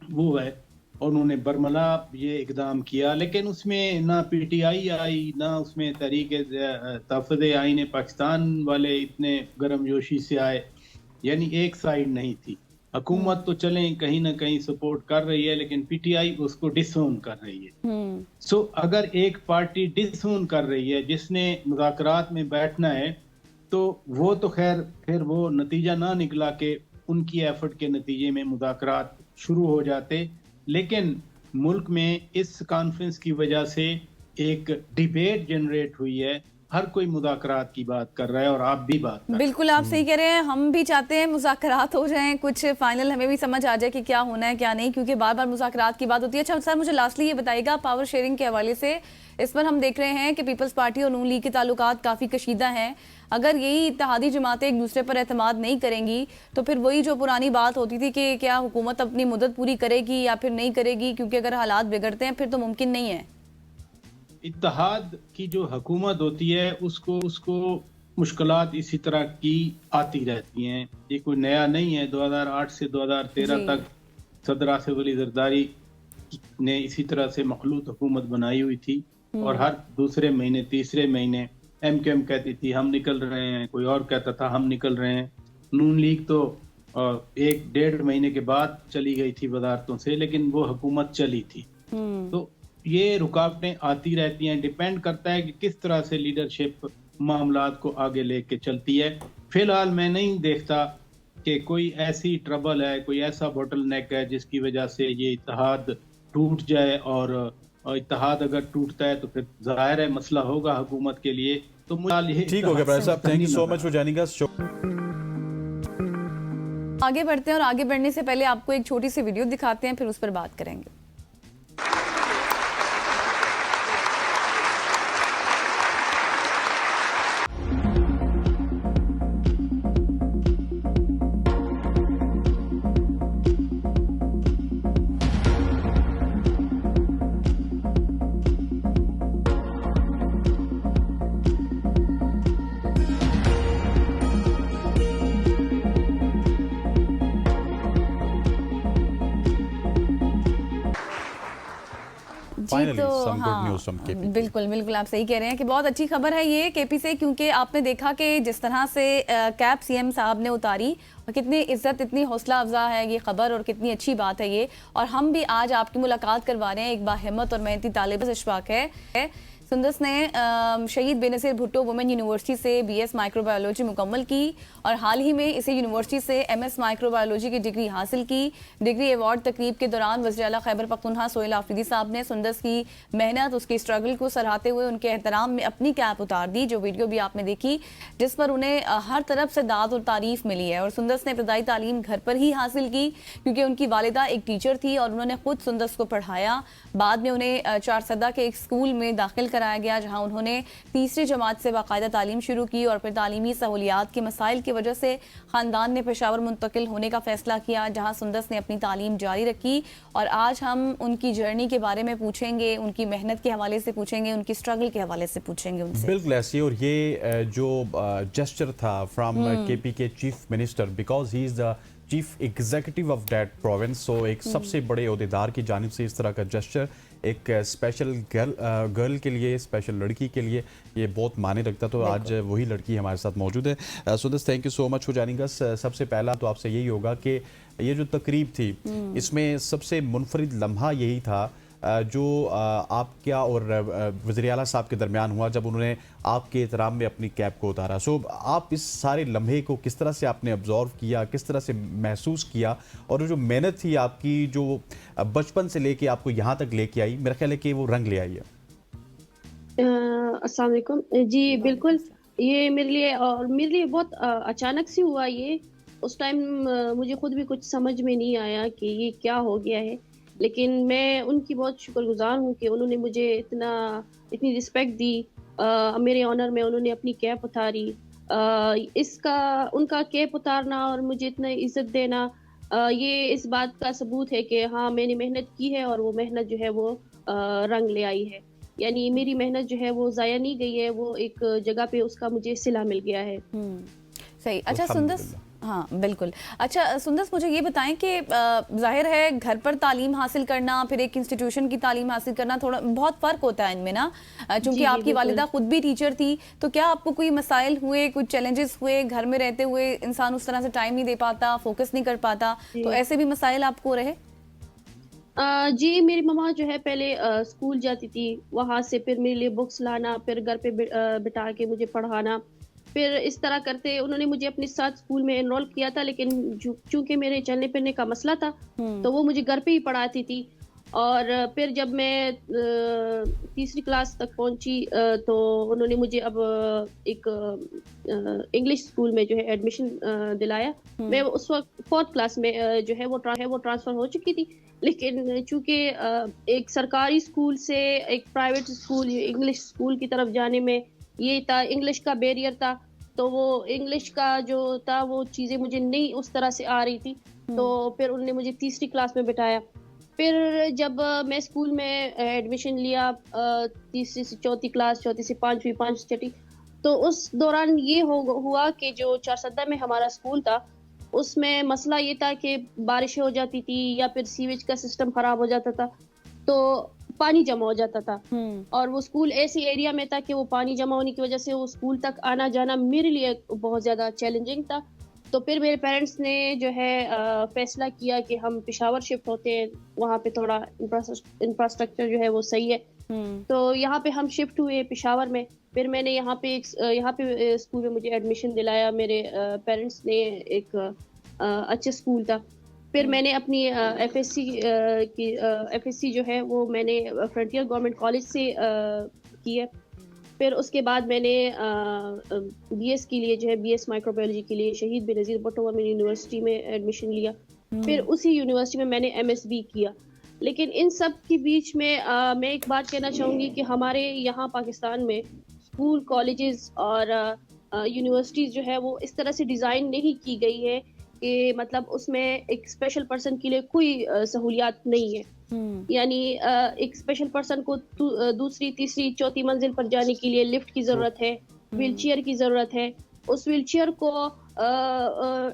وہ ہے انہوں نے برملا یہ اقدام کیا، لیکن اس میں نہ پی ٹی آئی آئی، نہ اس میں تحریک تحفظ آئین پاکستان والے اتنے گرم جوشی سے آئے، یعنی ایک سائیڈ نہیں تھی۔ حکومت تو چلیں کہیں نہ کہیں سپورٹ کر رہی ہے، لیکن پی ٹی آئی اس کو ڈس اون کر رہی ہے۔ سو اگر ایک پارٹی ڈس اون کر رہی ہے جس نے مذاکرات میں بیٹھنا ہے، تو وہ تو خیر پھر وہ نتیجہ نہ نکلا کہ ان کی ایفرٹ کے نتیجے میں مذاکرات شروع ہو جاتے، لیکن ملک میں اس کانفرنس کی وجہ سے ایک ڈیبیٹ جنریٹ ہوئی ہے، ہر کوئی مذاکرات کی بات کر رہا ہے، اور آپ بھی بات کر رہے ہیں۔ بالکل آپ صحیح کہہ رہے ہیں، ہم بھی چاہتے ہیں مذاکرات ہو جائیں، کچھ فائنل ہمیں بھی سمجھ آ جائے کہ کیا ہونا ہے کیا نہیں، کیونکہ بار بار مذاکرات کی بات ہوتی ہے۔ اچھا سر، مجھے لاسٹلی یہ بتائیے گا، پاور شیئرنگ کے حوالے سے اس پر ہم دیکھ رہے ہیں کہ پیپلز پارٹی اور نون لیگ کے تعلقات کافی کشیدہ ہیں۔ اگر یہی اتحادی جماعتیں ایک دوسرے پر اعتماد نہیں کریں گی تو پھر وہی جو پرانی بات ہوتی تھی کہ کیا حکومت اپنی مدت پوری کرے گی یا پھر نہیں کرے گی، کیونکہ اگر حالات بگڑتے ہیں پھر تو ممکن نہیں ہے۔ اتحاد کی جو حکومت ہوتی ہے اس کو مشکلات اسی طرح کی آتی رہتی ہیں، یہ کوئی نیا نہیں ہے۔ 2008 سے 2013 تک صدر آصف علی زرداری نے اسی طرح سے مخلوط حکومت بنائی ہوئی تھی، اور ہر دوسرے مہینے تیسرے مہینے ایم کیو ایم کہتی تھی ہم نکل رہے ہیں، کوئی اور کہتا تھا ہم نکل رہے ہیں۔ نون لیگ تو 1-1.5 مہینے کے بعد چلی گئی تھی وزارتوں سے، لیکن وہ حکومت چلی تھی۔ تو یہ رکاوٹیں آتی رہتی ہیں، ڈیپینڈ کرتا ہے کہ کس طرح سے لیڈرشپ معاملات کو آگے لے کے چلتی ہے۔ فی الحال میں نہیں دیکھتا کہ کوئی ایسی ٹربل ہے، کوئی ایسا بوٹل نیک ہے جس کی وجہ سے یہ اتحاد ٹوٹ جائے، اور اتحاد اگر ٹوٹتا ہے تو پھر ظاہر ہے مسئلہ ہوگا حکومت کے لیے۔ تو ٹھیک ہو گیا برائے صاحب، thank you so much for joining اس۔ آگے بڑھتے ہیں، اور آگے بڑھنے سے پہلے آپ کو ایک چھوٹی سی ویڈیو دکھاتے ہیں، پھر اس پر بات کریں گے۔ بالکل بالکل آپ صحیح کہہ رہے ہیں کہ بہت اچھی خبر ہے یہ کے پی سے، کیونکہ آپ نے دیکھا کہ جس طرح سے کیپ سی ایم صاحب نے اتاری، اور کتنی عزت، اتنی حوصلہ افزا ہے یہ خبر، اور کتنی اچھی بات ہے یہ۔ اور ہم بھی آج آپ کی ملاقات کروا رہے ہیں ایک باہمت اور محنتی طالب اشفاق ہے۔ سندس نے شہید بے نظیر بھٹو وومن یونیورسٹی سے بی ایس مائکرو بایولوجی مکمل کی، اور حال ہی میں اسی یونیورسٹی سے ایم ایس مائکرو بایولوجی کی ڈگری حاصل کی۔ ڈگری ایوارڈ تقریب کے دوران وزیر اعلیٰ خیبر پختونخوا سہیل آفریدی صاحب نے سندس کی محنت، اس کی اسٹرگل کو سراہتے ہوئے ان کے احترام میں اپنی کیپ اتار دی، جو ویڈیو بھی آپ نے دیکھی، جس پر انہیں ہر طرف سے داد اور تعریف ملی ہے۔ اور سندس نے ابتدائی تعلیم گھر پر ہی حاصل کی، کیونکہ ان کی والدہ ایک ٹیچر تھی اور انہوں نے خود سندس کو پڑھایا۔ بعد میں انہیں چارسدہ کے ایک اسکول میں داخل کرایا گیا، جہاں انہوں نے تیسری جماعت سے باقاعدہ تعلیم شروع کی، اور پھر تعلیمی سہولیات کے مسائل کی وجہ سے خاندان نے پشاور منتقل ہونے کا فیصلہ کیا، جہاں سندس نے اپنی تعلیم جاری رکھی۔ اور آج ہم ان کی جرنی کے بارے میں پوچھیں گے، ان کی محنت کے حوالے سے پوچھیں گے، ان کی اسٹرگل کے حوالے سے پوچھیں گے ان سے۔ بالکل ایسی، اور یہ جو جسچر تھا from K P K chief minister, because he is the chief executive of that province, so ایک سب سے بڑے عہدیدار کی جانب سے اس طرح کا جسچر ایک اسپیشل گرل کے لیے، اسپیشل لڑکی کے لیے یہ بہت معنی رکھتا، تو آج وہی لڑکی ہمارے ساتھ موجود ہے۔ Sundus, thank you so much for joining اس۔ سب سے پہلا تو آپ سے یہی ہوگا کہ یہ جو تقریب تھی اس میں سب سے منفرد لمحہ یہی تھا جو آپ کیا اور وزیر اعلیٰ صاحب کے درمیان ہوا، جب انہوں نے آپ کے احترام میں اپنی کیپ کو اتارا۔ سو آپ اس سارے لمحے کو کس طرح سے آپ نے ابزارو کیا، کس طرح سے محسوس کیا، اور جو محنت تھی آپ کی جو بچپن سے لے کے آپ کو یہاں تک لے کے آئی، میرا خیال ہے کہ وہ رنگ لے آئی ہے۔ السلام علیکم جی، بالکل یہ میرے لیے بہت اچانک سے ہوا یہ۔ اس ٹائم مجھے خود بھی کچھ سمجھ میں نہیں آیا کہ یہ کیا ہو گیا ہے، لیکن میں ان کی بہت شکر گزار ہوں کہ انہوں نے مجھے اتنی رسپیکٹ دی، میرے آنر میں انہوں نے اپنی کیپ اتاری۔ ان کا کیپ اتارنا اور مجھے اتنا عزت دینا، یہ اس بات کا ثبوت ہے کہ ہاں میں نے محنت کی ہے، اور وہ محنت جو ہے وہ رنگ لے آئی ہے، یعنی میری محنت جو ہے وہ ضائع نہیں گئی ہے، وہ ایک جگہ پہ اس کا مجھے صلہ مل گیا ہے۔ صحیح۔ اچھا سندس، ہاں بالکل. اچھا سندس مجھے یہ بتائیں کہ ظاہر ہے گھر پر تعلیم حاصل کرنا پھر ایک انسٹیٹیوشن کی تعلیم حاصل کرنا تھوڑا بہت فرق ہوتا ہے ان میں نا, چونکہ آپ کی والدہ خود بھی ٹیچر تھی, تو کیا آپ کو کوئی مسائل ہوئے, کچھ چیلنجز ہوئے, گھر میں رہتے ہوئے انسان اس طرح سے ٹائم نہیں دے پاتا, فوکس نہیں کر پاتا, تو ایسے بھی مسائل آپ کو رہے؟ جی میری ماما جو ہے پہلے اسکول جاتی تھی, وہاں سے پھر میرے لیے بکس لانا, پھر گھر پہ بٹھا کے مجھے پڑھانا, پھر اس طرح کرتے انہوں نے مجھے اپنے ساتھ اسکول میں انرول کیا تھا, لیکن چونکہ میرے چلنے پھرنے کا مسئلہ تھا تو وہ مجھے گھر پہ ہی پڑھاتی تھی. اور پھر جب میں تیسری کلاس تک پہنچی تو انہوں نے مجھے اب ایک انگلش اسکول میں جو ہے ایڈمیشن دلایا. میں اس وقت 4th کلاس میں جو ہے وہ ٹرانسفر ہو چکی تھی, لیکن چونکہ ایک سرکاری اسکول سے ایک پرائیویٹ اسکول انگلش اسکول کی طرف جانے میں یہ تھا, انگلش کا بیریئر تھا, تو وہ انگلش کا جو تھا وہ چیزیں مجھے نہیں اس طرح سے آ رہی تھی, تو پھر انہوں نے مجھے تیسری کلاس میں بٹھایا. پھر جب میں اسکول میں ایڈمیشن لیا تیسری سے چوتھی کلاس, چوتھی سے پانچویں, 5 سے 6, تو اس دوران یہ ہوا کہ جو 4 میں ہمارا اسکول تھا اس میں مسئلہ یہ تھا کہ بارشیں ہو جاتی تھی یا پھر سیویج کا سسٹم خراب ہو جاتا تھا تو پانی جمع ہو جاتا تھا, اور وہ اسکول ایسی ایریا میں تھا کہ وہ پانی جمع ہونے کی وجہ سے وہ اسکول تک آنا جانا میرے لیے بہت زیادہ چیلنجنگ تھا. تو پھر میرے پیرنٹس نے جو ہے فیصلہ کیا کہ ہم پشاور شفٹ ہوتے ہیں, وہاں پہ تھوڑا انفراسٹرکچر جو ہے وہ صحیح ہے, تو یہاں پہ ہم شفٹ ہوئے پشاور میں. پھر میں نے یہاں پہ اسکول میں مجھے ایڈمیشن دلایا, میرے پیرنٹس نے, ایک اچھے اسکول تھا. پھر میں نے اپنی ایف ایس سی جو ہے وہ میں نے فرنٹیئر گورنمنٹ کالج سے کی ہے. پھر اس کے بعد میں نے بی ایس کے لیے جو ہے BS مائکرو بایولوجی کے لیے شہید بینظیر بھٹو وومن یونیورسٹی میں ایڈمیشن لیا. پھر اسی یونیورسٹی میں نے MSB کیا. لیکن ان سب کے بیچ میں میں ایک بات کہنا چاہوں گی کہ ہمارے یہاں پاکستان میں اسکول, کالجز اور یونیورسٹیز جو ہے وہ اس طرح سے ڈیزائن نہیں کی گئی ہے کہ مطلب اس میں ایک اسپیشل پرسن کے لیے کوئی سہولیات نہیں ہے. یعنی ایک اسپیشل پرسن کو دوسری, تیسری, چوتھی منزل پر جانے کے لیے لفٹ کی ضرورت ہے, ویل چیئر کی ضرورت ہے, اس ویل چیئر کو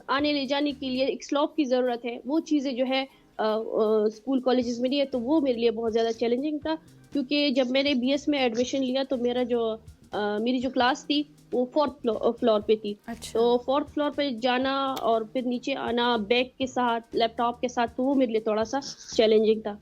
آنے لے جانے کے لیے ایک سلوپ کی ضرورت ہے. وہ چیزیں جو ہے اسکول کالجز میں نہیں ہے, تو وہ میرے لیے بہت زیادہ چیلنجنگ تھا. کیونکہ جب میں نے BS میں ایڈمیشن لیا تو میری جو کلاس تھی وہ 4th فلور پہ تھی. تو 4th فلور پہ جانا اور پھر نیچے آنا بیگ کے ساتھ, لیپ ٹاپ کے ساتھ, تو وہ میرے لیے تھوڑا سا چیلنجنگ تھا.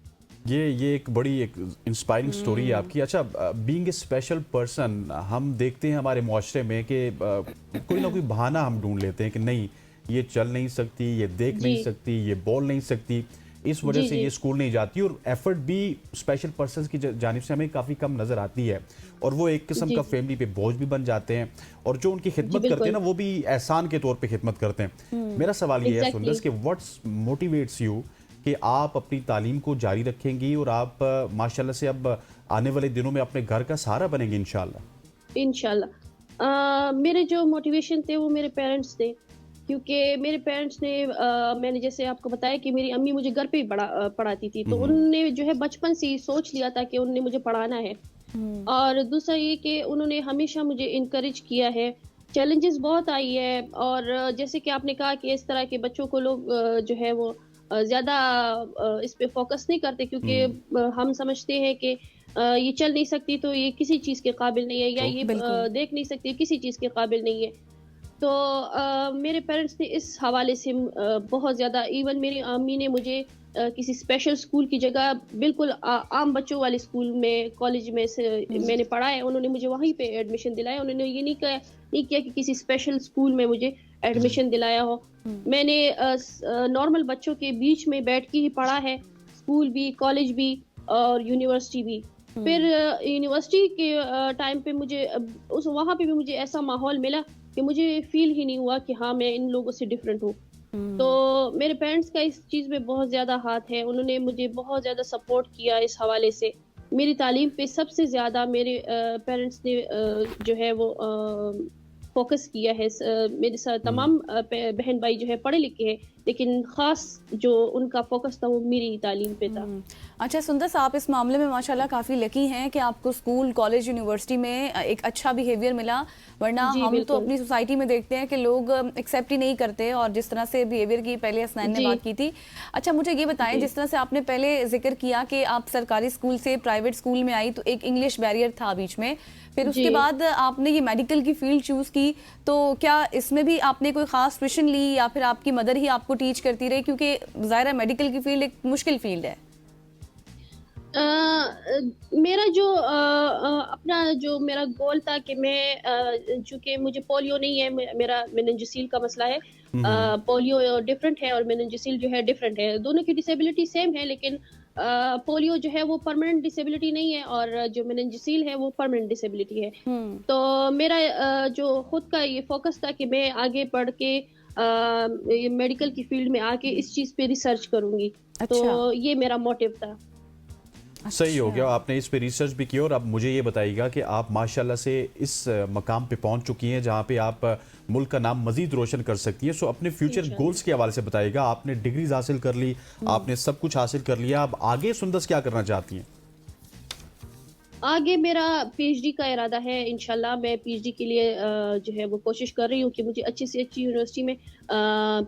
یہ ایک بڑی ایک انسپائرنگ سٹوری ہے آپ کی. اچھا, بینگ اے اسپیشل پرسن, ہم دیکھتے ہیں ہمارے معاشرے میں کہ کوئی نہ کوئی بہانہ ہم ڈھونڈ لیتے ہیں کہ نہیں یہ چل نہیں سکتی, یہ دیکھ نہیں سکتی, یہ بول نہیں سکتی, اس وجہ سے یہ اسکول نہیں جاتی. اور ایفرٹ بھی اسپیشل پرسنز کی جانب سے ہمیں کافی کم نظر آتی ہے, اور وہ ایک قسم کا فیملی پہ بوجھ بھی بن جاتے ہیں, اور جو ان کی خدمت کرتے ہیں نا وہ بھی احسان کے طور پہ خدمت کرتے ہیں. میرا سوال یہ ہے سندس کہ واٹس موٹیویٹس یو کہ آپ اپنی تعلیم کو جاری رکھیں گی اور آپ ماشاءاللہ سے اب آنے والے دنوں میں اپنے گھر کا سہارا بنیں گے انشاءاللہ؟ انشاءاللہ میرے جو موٹیویشن تھے وہ میرے پیرنٹس تھے, کیونکہ میرے پیرنٹس نے میں نے جیسے آپ کو بتایا کہ میری امی مجھے گھر پہ ہی پڑھاتی تھی, تو انہوں نے جو ہے بچپن سے ہی سوچ لیا تھا کہ انہوں نے مجھے پڑھانا ہے. اور دوسرا یہ کہ انہوں نے ہمیشہ مجھے انکریج کیا ہے. چیلنجز بہت آئی ہے, اور جیسے کہ آپ نے کہا کہ اس طرح کے بچوں کو لوگ جو ہے وہ زیادہ اس پہ فوکس نہیں کرتے, کیونکہ ہم سمجھتے ہیں کہ یہ چل نہیں سکتی تو یہ کسی چیز کے قابل نہیں ہے, یا یہ دیکھ نہیں سکتی کسی چیز کے قابل نہیں ہے. تو میرے پیرنٹس نے اس حوالے سے بہت زیادہ, ایون میری امی نے مجھے کسی اسپیشل اسکول کی جگہ بالکل عام بچوں والے اسکول میں, کالج میں میں نے پڑھا ہے, انہوں نے مجھے وہیں پہ ایڈمیشن دلایا. انہوں نے یہ نہیں کیا کہ کسی اسپیشل اسکول میں مجھے ایڈمیشن دلایا ہو. میں نے نارمل بچوں کے بیچ میں بیٹھ کے ہی پڑھا ہے, اسکول بھی, کالج بھی اور یونیورسٹی بھی. پھر یونیورسٹی کے ٹائم پہ مجھے وہاں پہ بھی مجھے ایسا ماحول ملا کہ مجھے فیل ہی نہیں ہوا کہ ہاں میں ان لوگوں سے ڈفرینٹ ہوں. تو میرے پیرنٹس کا اس چیز میں بہت زیادہ ہاتھ ہے, انہوں نے مجھے بہت زیادہ سپورٹ کیا اس حوالے سے. میری تعلیم پہ سب سے زیادہ میرے پیرنٹس نے جو ہے وہ فوکس کیا ہے. میرے ساتھ تمام بہن بھائی جو ہے پڑھے لکھے ہیں, لیکن خاص جو ان کا فوکس تھا وہ میری تعلیم پہ تھا. اچھا سندس، آپ اس معاملے میں ماشاءاللہ کافی لکی ہیں کہ آپ کو اسکول کالج یونیورسٹی میں ایک اچھا بیہیویئر ملا، ورنہ جی ہم تو بالکل. اپنی سوسائٹی میں دیکھتے ہیں کہ لوگ ایکسیپٹ ہی نہیں کرتے، اور جس طرح سے بیہیویئر کی پہلے حسنین نے جی. بات کی تھی. اچھا مجھے یہ بتائیں، جی. جس طرح سے آپ نے پہلے ذکر کیا کہ آپ سرکاری اسکول سے پرائیویٹ اسکول میں آئی تو ایک انگلش بیریئر تھا بیچ میں، پھر اس کے جی. بعد آپ نے یہ میڈیکل کی فیلڈ چوز کی، تو کیا اس میں بھی آپ نے کوئی خاص ٹیوشن لی یا پھر آپ کی مدر ہی آپ کو ٹیچ کرتی رہی؟ کیونکہ ظاہر ہے میڈیکل کی فیلڈ ایک مشکل فیلڈ ہے. میرا جو اپنا جو میرا گول تھا کہ میں چونکہ مجھے پولیو نہیں ہے، میرا میننجیسیل کا مسئلہ ہے. پولیو ڈفرینٹ ہے اور میننجیسیل جو ہے ڈفرینٹ ہے. دونوں کی ڈسیبلٹی سیم ہے، لیکن پولیو جو ہے وہ پرماننٹ ڈسیبلٹی نہیں ہے اور جو میننجیسیل ہے وہ پرماننٹ ڈسیبلٹی ہے. تو میرا جو خود کا یہ فوکس تھا کہ میں آگے پڑھ کے میڈیکل کی فیلڈ میں آ کے اس چیز پہ ریسرچ کروں گی. تو یہ میرا موٹیو تھا. صحیح ہو گیا، آپ نے اس پہ ریسرچ بھی کی. اور اب مجھے یہ بتائیے گا کہ آپ ماشاءاللہ سے اس مقام پہ پہنچ چکی ہیں جہاں پہ آپ ملک کا نام مزید روشن کر سکتی ہیں. سو اپنے فیوچر گولز کے حوالے سے بتائیے گا. آپ نے ڈگریز حاصل کر لی، آپ نے سب کچھ حاصل کر لیا، اب آگے سندس کیا کرنا چاہتی ہیں؟ آگے میرا پی ایچ ڈی کا ارادہ ہے. انشاءاللہ میں پی ایچ ڈی کے لیے جو ہے وہ کوشش کر رہی ہوں کہ مجھے اچھی سے اچھی یونیورسٹی میں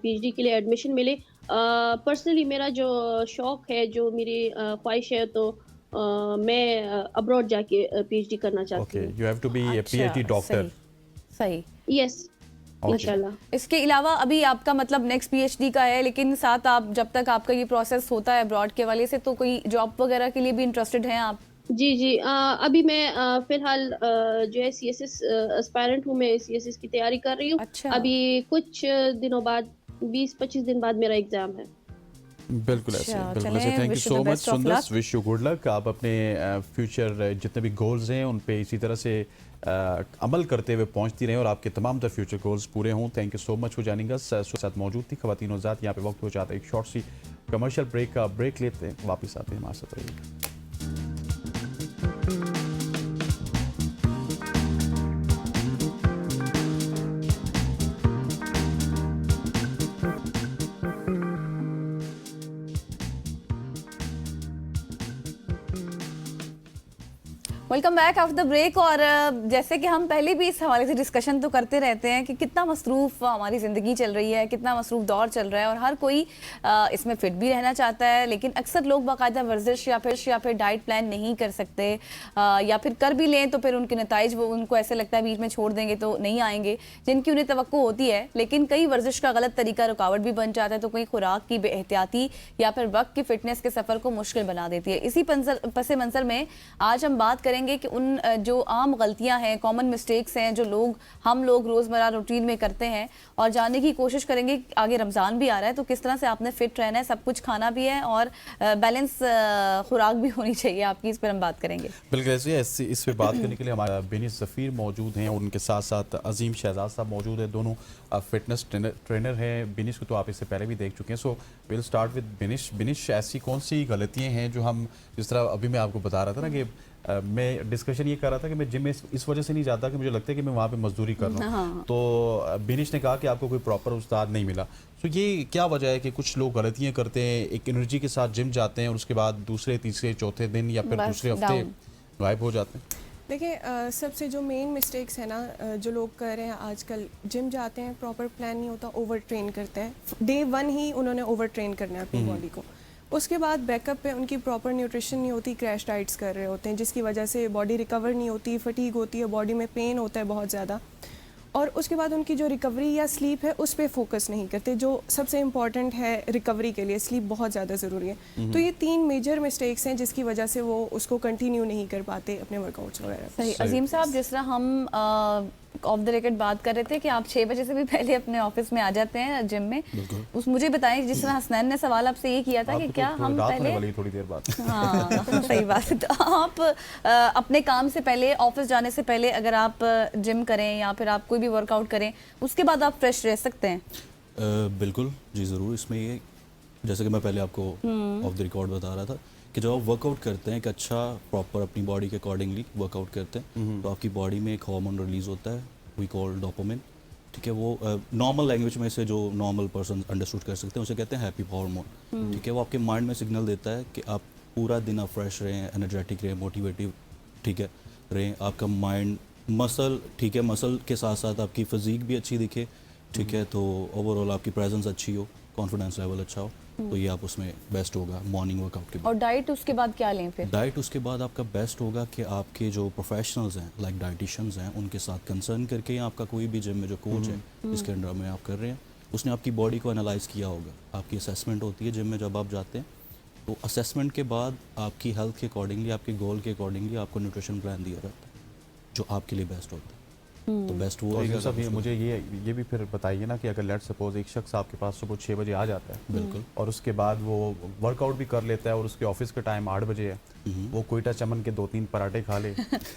پی ایچ ڈی کے لیے ایڈمیشن ملے. پرسنلی میرا جو شوق ہے، جو میری خواہش ہے، تو میں ابراڈ جا کے پی ایچ ڈی کرنا چاہتی ہوں. You have to be a P H D doctor. صحیح. یس انشاءاللہ. اس کے علاوہ ابھی آپ کا مطلب نیکسٹ پی ایچ ڈی کا ہے، لیکن ساتھ آپ جب تک آپ کا یہ پروسیس ہوتا ہے ابراڈ کے والے سے، تو کوئی جاب وغیرہ کے لیے بھی انٹرسٹڈ ہیں آپ؟ جی ابھی میں فی الحال جو ہے سی ایس ایس اسپائرنٹ ہوں. میں سی ایس ایس کی تیاری کر رہی ہوں. ابھی کچھ دنوں بعد 20-25 دن بعد میرا ایگزام ہے. بالکل ایسے تھینک یو سو مچ سندس. Wish you good luck. آپ اپنے فیوچر جتنے بھی گولز ہیں ان پہ اسی طرح سے عمل کرتے ہوئے پہنچتی رہیں اور آپ کے تمام تر فیوچر گولز پورے ہوں. Thank you so much for joining اس. ساتھ موجود تھی خواتین و حضرات. یہاں پہ وقت ہو جاتا ہے ایک شارٹ سی کمرشل بریک کا. بریک لیتے ہیں، واپس آتے ہیں، ہمارے ساتھ رہیے. Welcome back after the break. اور جیسے کہ ہم پہلے بھی اس حوالے سے ڈسکشن تو کرتے رہتے ہیں کہ کتنا مصروف ہماری زندگی چل رہی ہے، کتنا مصروف دور چل رہا ہے، اور ہر کوئی اس میں فٹ بھی رہنا چاہتا ہے، لیکن اکثر لوگ باقاعدہ ورزش یا پھر ڈائٹ پلان نہیں کر سکتے، یا پھر کر بھی لیں تو پھر ان کے نتائج وہ ان کو ایسے لگتا ہے بیچ میں چھوڑ دیں گے تو نہیں آئیں گے جن کی انہیں توقع ہوتی ہے. لیکن کئی ورزش کا غلط طریقہ رکاوٹ بھی بن جاتا ہے، تو کئی خوراک کی بے احتیاطی یا پھر وقت کی فٹنس کے سفر کو مشکل بنا دیتی ہے. اسی پس منظر میں آج ہم بات کریں گے کہ ان جو عام غلطیاں ہیں، کامن مسٹیکس ہیں جو ہم لوگ روزمرہ روٹین میں کرتے ہیں، اور جاننے کی کوشش کریں گے. آگے رمضان بھی آ رہا ہے تو کس طرح سے آپ نے فٹ رہنا ہے، سب کچھ کھانا بھی ہے اور بیلنس خوراک بھی ہونی چاہیے آپ کی. اس پر ہم بات کریں گے. بالکل ایسے اس پہ بات کرنے کے لیے ہمارا بینش ظفیر موجود ہیں اور ان کے ساتھ ساتھ عظیم شہزاد صاحب موجود ہیں. دونوں فٹنس ٹرینر ہیں. بینش کو تو آپ اس سے پہلے بھی دیکھ چکے ہیں. So we'll start with Benish. Benish, ایسی کون سی غلطیاں ہیں جو ہم، جس طرح ابھی میں آپ کو بتا رہا تھا نا کہ میں ڈسکشن یہ کر رہا تھا کہ میں جم میں اس وجہ سے نہیں جاتا کہ مجھے لگتا ہے کہ میں وہاں پہ مزدوری کر رہا ہوں. تو بینش نے کہا کہ آپ کو کوئی پراپر استاد نہیں ملا. تو یہ کیا وجہ ہے کہ کچھ لوگ غلطیاں کرتے ہیں، ایک انرجی کے ساتھ جم جاتے ہیں اور اس کے بعد دوسرے تیسرے چوتھے دن یا پھر دوسرے ہفتے غائب ہو جاتے ہیں؟ دیکھیں، سب سے جو مین مسٹیکس ہے نا جو لوگ کر رہے ہیں آج کل، جم جاتے ہیں، پراپر پلان نہیں ہوتا، اوور ٹرین کرتے ہیں. ڈے 1 ہی انہوں نے اوور ٹرین کرنا ہے اپنی باڈی کو. اس کے بعد بیک اپ پہ ان کی پراپر نیوٹریشن نہیں ہوتی، کریش ڈائٹس کر رہے ہوتے ہیں جس کی وجہ سے باڈی ریکور نہیں ہوتی، فٹیگ ہوتی ہے، باڈی میں پین ہوتا ہے بہت زیادہ. اور اس کے بعد ان کی جو ریکوری یا سلیپ ہے اس پہ فوکس نہیں کرتے، جو سب سے امپورٹنٹ ہے ریکوری کے لیے. سلیپ بہت زیادہ ضروری ہے. تو یہ 3 میجر مسٹیکس ہیں جس کی وجہ سے وہ اس کو کنٹینیو نہیں کر پاتے اپنے ورک آؤٹس وغیرہ. صحیح. عظیم صاحب، جس طرح ہم آف دا ریکارڈ بات کر رہے تھے کہ آپ 6 بجے سے بھی پہلے اپنے آفس میں آ جاتے ہیں جم میں، اس مجھے بتائیں جس طرح حسنین نے سوال آپ سے یہ کیا تھا کہ کیا ہم پہلے تھوڑی دیر بعد ہاں صحیح بات ہے، تو آپ اپنے کام سے پہلے، آفس جانے سے پہلے اگر آپ جم کریں یا پھر آپ کوئی بھی ورک آؤٹ کریں اس کے بعد آپ فریش رہ سکتے ہیں؟ بالکل جی ضرور. اس میں یہ جیسے کہ میں پہلے آپ کو آف دا ریکارڈ بتا رہا تھا کہ جب آپ ورک آؤٹ کرتے ہیں ایک اچھا پراپر اپنی باڈی کے اکارڈنگلی ورک آؤٹ کرتے ہیں تو آپ کی باڈی میں ایک ہارمون ریلیز ہوتا ہے وی کال ڈوپامین. ٹھیک ہے, وہ نارمل لینگویج میں سے جو نارمل پرسن انڈرسٹوڈ کر سکتے ہیں اسے کہتے ہیں ہیپی ہارمون. ٹھیک ہے, وہ آپ کے مائنڈ میں سگنل دیتا ہے کہ آپ پورا دن آپ فریش رہیں, انرجیٹک رہیں, موٹیویٹیو ٹھیک ہے رہیں, آپ کا مائنڈ مسل ٹھیک ہے, مسل کے ساتھ ساتھ آپ کی فزیک بھی اچھی دکھے. ٹھیک ہے, تو اوور آل آپ کی پریزنس اچھی ہو, کانفیڈنس لیول اچھا ہو, تو یہ آپ اس میں بیسٹ ہوگا مارننگ ورک آؤٹ کے بعد. اور ڈائٹ اس کے بعد کیا لیں پھر؟ ڈائٹ اس کے بعد آپ کا بیسٹ ہوگا کہ آپ کے جو پروفیشنلز ہیں لائک ڈائٹیشنز ہیں ان کے ساتھ کنسرن کر کے, یا آپ کا کوئی بھی جم میں جو کوچ ہے جس کے انڈر میں آپ کر رہے ہیں, اس نے آپ کی باڈی کو انالائز کیا ہوگا. آپ کی اسیسمنٹ ہوتی ہے جم میں جب آپ جاتے ہیں, تو اسیسمنٹ کے بعد آپ کی ہیلتھ کے اکارڈنگلی, آپ کے گول کے اکارڈنگلی آپ کو نیوٹریشن پلان دیا جاتا ہے جو آپ کے لیے بیسٹ ہوتا ہے. تو بیسٹ وہ تو سب مجھے یہ بھی پھر بتائیے نا کہ اگر لیٹ سپوز ایک شخص آپ کے پاس صبح 6 بجے آ جاتا ہے, بالکل, اور اس کے بعد وہ ورک آؤٹ بھی کر لیتا ہے اور اس کے آفس کا ٹائم 8 بجے ہے, وہ کوئٹہ چمن کے 2-3 پراٹھے کھا لے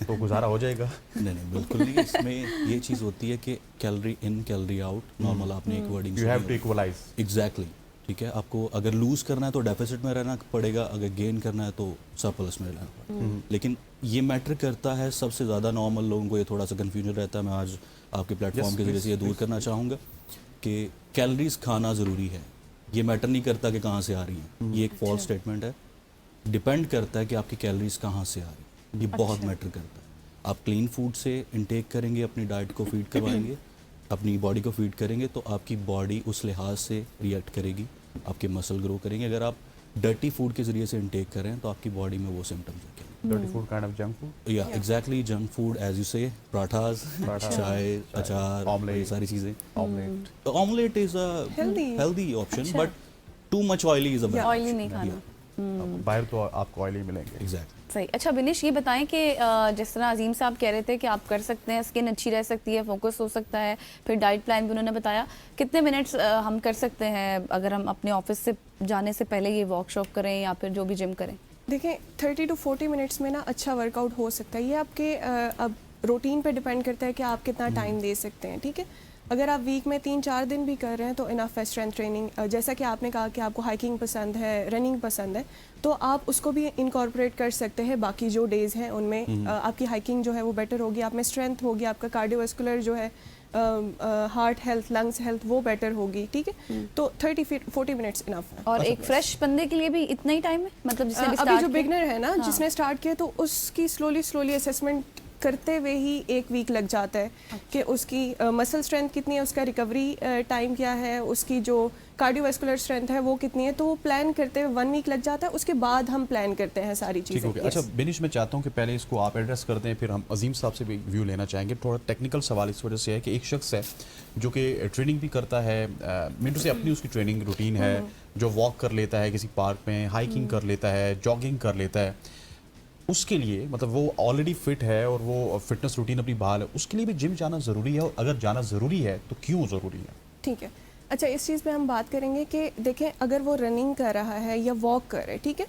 تو گزارا ہو جائے گا؟ نہیں بالکل نہیں. اس میں یہ چیز ہوتی ہے کہ calorie in calorie out, normal آپ نے ایک wording you have to equalize. Exactly. ٹھیک ہے, آپ کو اگر لوز کرنا ہے تو ڈیفیسٹ میں رہنا پڑے گا, اگر گین کرنا ہے تو سرپلس میں رہنا پڑے گا. لیکن یہ میٹر کرتا ہے سب سے زیادہ نارمل لوگوں کو یہ تھوڑا سا کنفیوژن رہتا ہے. میں آج آپ کے پلیٹ فارم کے ذریعے سے یہ دور کرنا چاہوں گا کہ کیلریز کھانا ضروری ہے, یہ میٹر نہیں کرتا کہ کہاں سے آ رہی ہیں. یہ ایک فالس اسٹیٹمنٹ ہے. ڈپینڈ کرتا ہے کہ آپ کی کیلریز کہاں سے آ رہی ہیں, یہ بہت میٹر کرتا ہے. آپ کلین فوڈ سے انٹیک کریں گے, اپنی ڈائٹ کو فیڈ کروائیں گے, اپنی باڈی کو فیڈ کریں گے, تو آپ کی باڈی اس لحاظ سے ریئیکٹ کرے گی, آپ کے مسل گرو کریں گے. اگر آپ ڈرٹی فوڈ کے ذریعے سے انٹیک کریں تو آپ کی باڈی میں وہ سمٹمز رکھیں گے. Dirty food kind of junk food. یا exactly junk food as you say, parathas, چائے, اچار, آملیٹ, ساری چیزیں. Omelette. Omelette is a healthy option, but too much oily is a bad. Oily نہیں کھانا. باہر تو آپ کو آئلی ملیں گے. ایگزیکٹلی. صحیح. اچھا بنیش, یہ بتائیں کہ جس طرح عظیم صاحب کہہ رہے تھے کہ آپ کر سکتے ہیں, اسکن اچھی رہ سکتی ہے, فوکس ہو سکتا ہے, پھر ڈائٹ پلان بھی انہوں نے بتایا, کتنے منٹس ہم کر سکتے ہیں اگر ہم اپنے آفس سے جانے سے پہلے یہ ورک شاپ کریں یا پھر جو بھی جم کریں؟ دیکھیں 30 to 40 منٹس میں نا اچھا ورک آؤٹ ہو سکتا ہے. یہ آپ کے اب روٹین پہ ڈپینڈ کرتا ہے کہ آپ کتنا ٹائم دے سکتے ہیں. ٹھیک ہے, اگر آپ ویک میں 3-4 دن بھی کر رہے ہیں تو انف ہے اسٹرینتھ ٹریننگ. جیسا کہ آپ نے کہا کہ آپ کو ہائکنگ پسند ہے, رننگ پسند ہے, تو آپ اس کو بھی انکارپوریٹ کر سکتے ہیں. باقی جو ڈیز ہیں ان میں آپ کی ہائکنگ جو ہے وہ بیٹر ہوگی, آپ میں اسٹرینتھ ہوگی, آپ کا کارڈیو ویسکولر جو ہے ہارٹ ہیلتھ, لنگس ہیلتھ وہ بیٹر ہوگی. ٹھیک ہے, تو 30-40 منٹس انف ہے. اور ایک فریش بندے کے لیے بھی اتنا ہی ٹائم ہے, مطلب جس نے ابھی جو بگنر ہے نا, جس نے اسٹارٹ کیا, تو اس کی سلولی اسیسمنٹ کرتے ہوئے ہی 1 ویک لگ جاتا ہے کہ اس کی مسل اسٹرینتھ کتنی ہے, اس کا ریکوری ٹائم کیا ہے, اس کی جو کارڈیو ویسکولر اسٹرینتھ ہے وہ کتنی ہے, تو وہ پلان کرتے ہوئے 1 ویک لگ جاتا ہے. اس کے بعد ہم پلان کرتے ہیں ساری چیزیں. اچھا بنیش, میں چاہتا ہوں کہ پہلے اس کو آپ ایڈریس کر دیں, پھر ہم عظیم صاحب سے بھی ویو لینا چاہیں گے. تھوڑا ٹیکنیکل سوال اس وجہ سے ہے کہ ایک شخص ہے جو کہ ٹریننگ بھی کرتا ہے, منٹو سے اپنی اس کی ٹریننگ روٹین ہے, جو واک کر لیتا ہے کسی پارک میں, ہائکنگ کر لیتا ہے, جاگنگ کر لیتا ہے, اس کے لیے مطلب وہ آلریڈی فٹ ہے اور وہ فٹنس روٹین اپنی بحال ہے, اس کے لیے بھی جم جانا ضروری ہے, اور اگر جانا ضروری ہے تو کیوں ضروری ہے؟ ٹھیک ہے, اچھا اس چیز پہ ہم بات کریں گے کہ دیکھیں اگر وہ رننگ کر رہا ہے یا واک کر رہا ہے, ٹھیک ہے,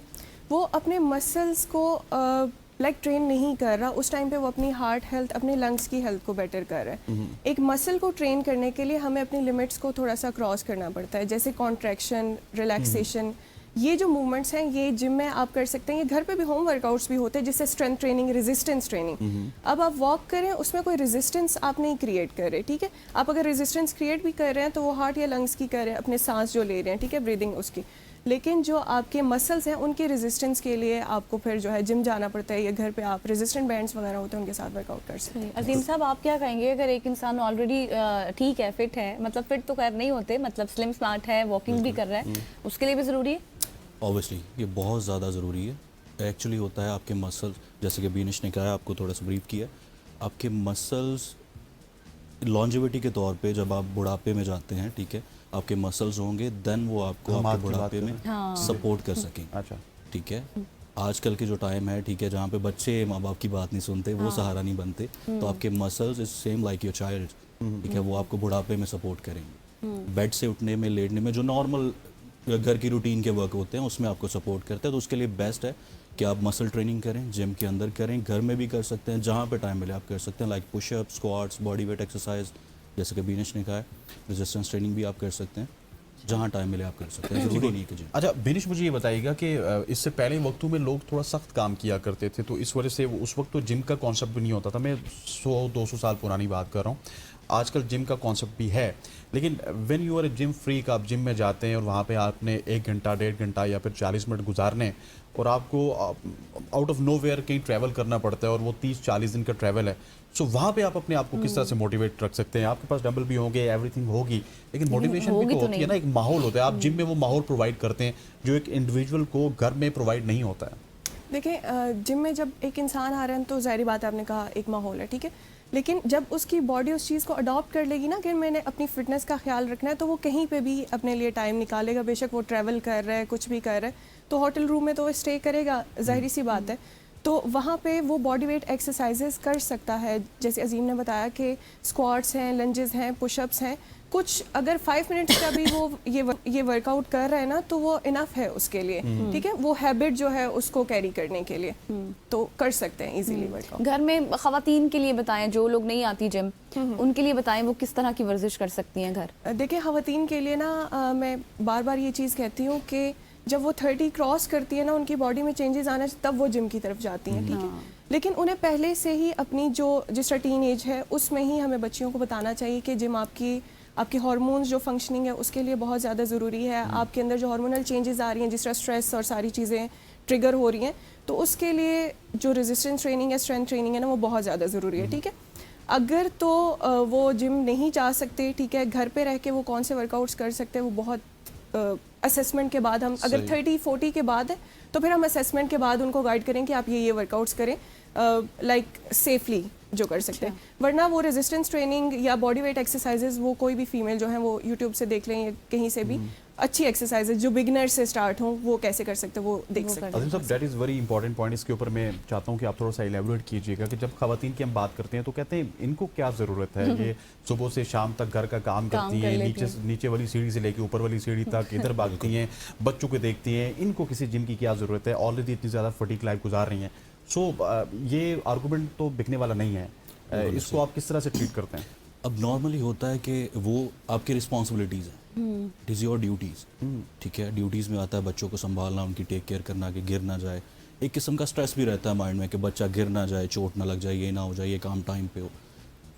وہ اپنے مسلس کو لائک ٹرین نہیں کر رہا, اس ٹائم پہ وہ اپنی ہارٹ ہیلتھ, اپنے لنگس کی ہیلتھ کو بیٹر کر رہا ہے. ایک مسل کو ٹرین کرنے کے لیے ہمیں اپنی لمٹس کو تھوڑا سا کراس کرنا پڑتا ہے, جیسے کانٹریکشن, ریلیکسیشن, یہ جو موومنٹس ہیں یہ جم میں آپ کر سکتے ہیں. یہ گھر پہ بھی ہوم ورک آؤٹس بھی ہوتے ہیں, جس سے اسٹرینتھ ٹریننگ, ریزسٹنس ٹریننگ. اب آپ واک کریں, اس میں کوئی ریزسٹنس آپ نہیں کریٹ کر رہے, ٹھیک ہے. آپ اگر ریزسٹنس کریٹ بھی کر رہے ہیں تو وہ ہارٹ یا لنگس کی کر رہے ہیں, اپنے سانس جو لے رہے ہیں, ٹھیک ہے, بریدنگ اس کی. لیکن جو آپ کے مسلس ہیں ان کے ریزسٹنس کے لیے آپ کو پھر جو ہے جم جانا پڑتا ہے, یا گھر پہ آپ ریزسٹنٹ بینڈس وغیرہ ہوتے ہیں ان کے ساتھ ورک آؤٹ کر سکتے ہیں. عظیم صاحب, آپ کیا کہیں گے اگر ایک انسان آلریڈی ٹھیک ہے, فٹ ہے, مطلب فٹ تو خیر نہیں ہوتے, مطلب سلم سمارٹ ہے, واکنگ بھی کر رہا ہے, اس کے لیے بھی ضروری ہے؟ اوبیسلی یہ بہت زیادہ ضروری ہے. ایکچولی ہوتا ہے آپ کے مسل, جیسے کہ بینش نے کہا, آپ کو تھوڑا سا بریف کیا, آپ کے مسلس لانجیوٹی کے طور پہ جب آپ بڑھاپے میں جاتے ہیں, ٹھیک ہے, آپ کے مسلس ہوں گے, دین وہ آپ کو آپ کے بڑھاپے میں سپورٹ کر سکیں. اچھا ٹھیک ہے. آج کل کے جو ٹائم ہے, ٹھیک ہے, جہاں پہ بچے ماں باپ کی بات نہیں سنتے, وہ سہارا نہیں بنتے, تو آپ کے muscles is same like your child, ٹھیک ہے, وہ آپ کو بڑھاپے میں سپورٹ کریں گے. بیڈ سے اٹھنے میں, لیٹنے میں, جو نارمل گھر کی روٹین کے ورک ہوتے ہیں اس میں آپ کو سپورٹ کرتے ہیں. تو اس کے لیے بیسٹ ہے کہ آپ مسل ٹریننگ کریں, جم کے اندر کریں, گھر میں بھی کر سکتے ہیں, جہاں پہ ٹائم ملے آپ کر سکتے ہیں, like push up, squats, body weight exercise, جیسے کہ بینش نے کہا ہے, ریزسٹنس ٹریننگ بھی آپ کر سکتے ہیں, جہاں ٹائم ملے آپ کر سکتے ہیں, ضروری نہیں کہ جم. اچھا بینش, مجھے یہ بتائیے گا کہ اس سے پہلے وقتوں میں لوگ تھوڑا سخت کام کیا کرتے تھے, تو اس وجہ سے اس وقت تو جم کا کانسیپٹ بھی نہیں ہوتا تھا. میں 100-200 سال پرانی بات کر رہا ہوں. آج کل جم کا کانسیپٹ بھی ہے، لیکن when you are a gym freak, آپ جم میں جاتے ہیں اور وہاں پہ آپ نے 1 گھنٹہ 1.5 گھنٹہ یا پھر 40 منٹ گزارنے، اور آپ کو آؤٹ آف نو ویئر کہیں ٹریول کرنا پڑتا ہے اور وہ 30-40 دن کا ٹریول ہے، سو وہاں پہ آپ اپنے آپ کو کس طرح سے موٹیویٹ رکھ سکتے ہیں؟ آپ کے پاس ڈمبل بھی ہوں گے، ایوری تھنگ ہوگی، لیکن موٹیویشن بھی تو ہوتی ہے نا، ایک ماحول ہوتا ہے. آپ جم میں وہ ماحول پرووائڈ کرتے ہیں جو ایک انڈیویجول کو گھر میں پرووائڈ نہیں ہوتا ہے. دیکھیں جم میں جب ایک انسان آ رہا ہے تو ظاہری بات ہے، آپ نے کہا ایک ماحول ہے، ٹھیک ہے، لیکن جب اس کی باڈی اس چیز کو اڈاپٹ کر لے گی نا کہ میں نے اپنی فٹنس کا خیال رکھنا ہے، تو وہ کہیں پہ بھی اپنے لیے ٹائم نکالے گا. بے شک وہ ٹریول کر رہا ہے، کچھ بھی کر رہا ہے، تو ہوٹل روم میں تو وہ اسٹے کرے گا، ظاہری سی بات ہے. تو وہاں پہ وہ باڈی ویٹ ایکسرسائزز کر سکتا ہے، جیسے عظیم نے بتایا کہ اسکواٹس ہیں، لنجز ہیں، پش اپس ہیں، کچھ اگر 5 منٹس کا بھی وہ یہ ورک آؤٹ کر رہا ہے نا تو وہ انف ہے اس کے لیے، ٹھیک ہے، وہ ہیبٹ جو ہے اس کو کیری کرنے کے لیے تو کر سکتے ہیں ایزیلی ورک آؤٹ. گھر میں خواتین کے لیے بتائیں، جو لوگ نہیں آتی جم، ان کے لیے بتائیں وہ کس طرح کی ورزش کر سکتی ہیں گھر. دیکھیں خواتین کے لیے نا میں بار بار یہ چیز کہتی ہوں کہ جب وہ 30 کراس کرتی ہے نا، ان کی باڈی میں چینجز آنا تب وہ جم کی طرف جاتی ہیں، ٹھیک ہے، لیکن انہیں پہلے سے ہی اپنی جس ٹین ایج ہے اس میں ہی ہمیں بچیوں کو بتانا چاہیے کہ جم آپ کی ہارمونز جو فنکشننگ ہے اس کے لیے بہت زیادہ ضروری ہے. آپ کے اندر جو ہارمونل چینجز آ رہی ہیں، جس طرح اسٹریس اور ساری چیزیں ٹریگر ہو رہی ہیں، تو اس کے لیے جو ریزسٹنس ٹریننگ ہے، اسٹرینتھ ٹریننگ ہے نا، وہ بہت زیادہ ضروری ہے، ٹھیک ہے. اگر تو وہ جم نہیں جا سکتے، ٹھیک ہے، گھر پہ رہ کے وہ کون سے ورک آؤٹس کر سکتے ہیں، وہ بہت اسیسمنٹ کے بعد ہم اگر 30-40 کے بعد ہے تو پھر ہم اسیسمنٹ کے بعد ان کو گائیڈ کریں کہ آپ یہ ورک آؤٹس کریں لائک سیفلی جو کر سکتے ہیں. ورنہ وہ ریزسٹنس ٹریننگ یا باڈی ویٹ ایکسرسائزز وہ کوئی بھی فیمیل جو ہیں وہ یوٹیوب سے دیکھ لیں یا کہیں سے بھی اچھی ایکسرسائزز جو بگنر سے اسٹارٹ ہوں وہ کیسے کر سکتے ہیں وہ دیکھ سکتے ہیں. عظیم صاحب that is very important point. اس کے اوپر میں چاہتا ہوں کہ آپ تھوڑا سا ایلیبوریٹ کیجیے گا کہ جب خواتین کی ہم بات کرتے ہیں تو کہتے ہیں ان کو کیا ضرورت ہے، یہ صبح سے شام تک گھر کا کام کرتی ہیں، نیچے والی سیڑھی سے لے کے اوپر والی سیڑھی تک ادھر بھاگتی ہیں، بچوں کو دیکھتی ہیں، ان کو کسی جم کی کیا ضرورت ہے، آلریڈی اتنی زیادہ فٹیک لائف گزار رہی ہیں. سو یہ آرگومنٹ تو بکنے والا نہیں ہے. اس کو آپ کس طرح سے ٹریٹ کرتے ہیں؟ اب نارملی ہوتا ہے کہ وہ آپ کی رسپانسبلٹیز ہیں، اٹ از یور ڈیوٹیز، ٹھیک ہے. ڈیوٹیز میں آتا ہے بچوں کو سنبھالنا، ان کی ٹیک کیئر کرنا کہ گر نہ جائے. ایک قسم کا سٹریس بھی رہتا ہے مائنڈ میں کہ بچہ گر نہ جائے، چوٹ نہ لگ جائے، یہ نہ ہو جائے، یہ کام ٹائم پہ ہو.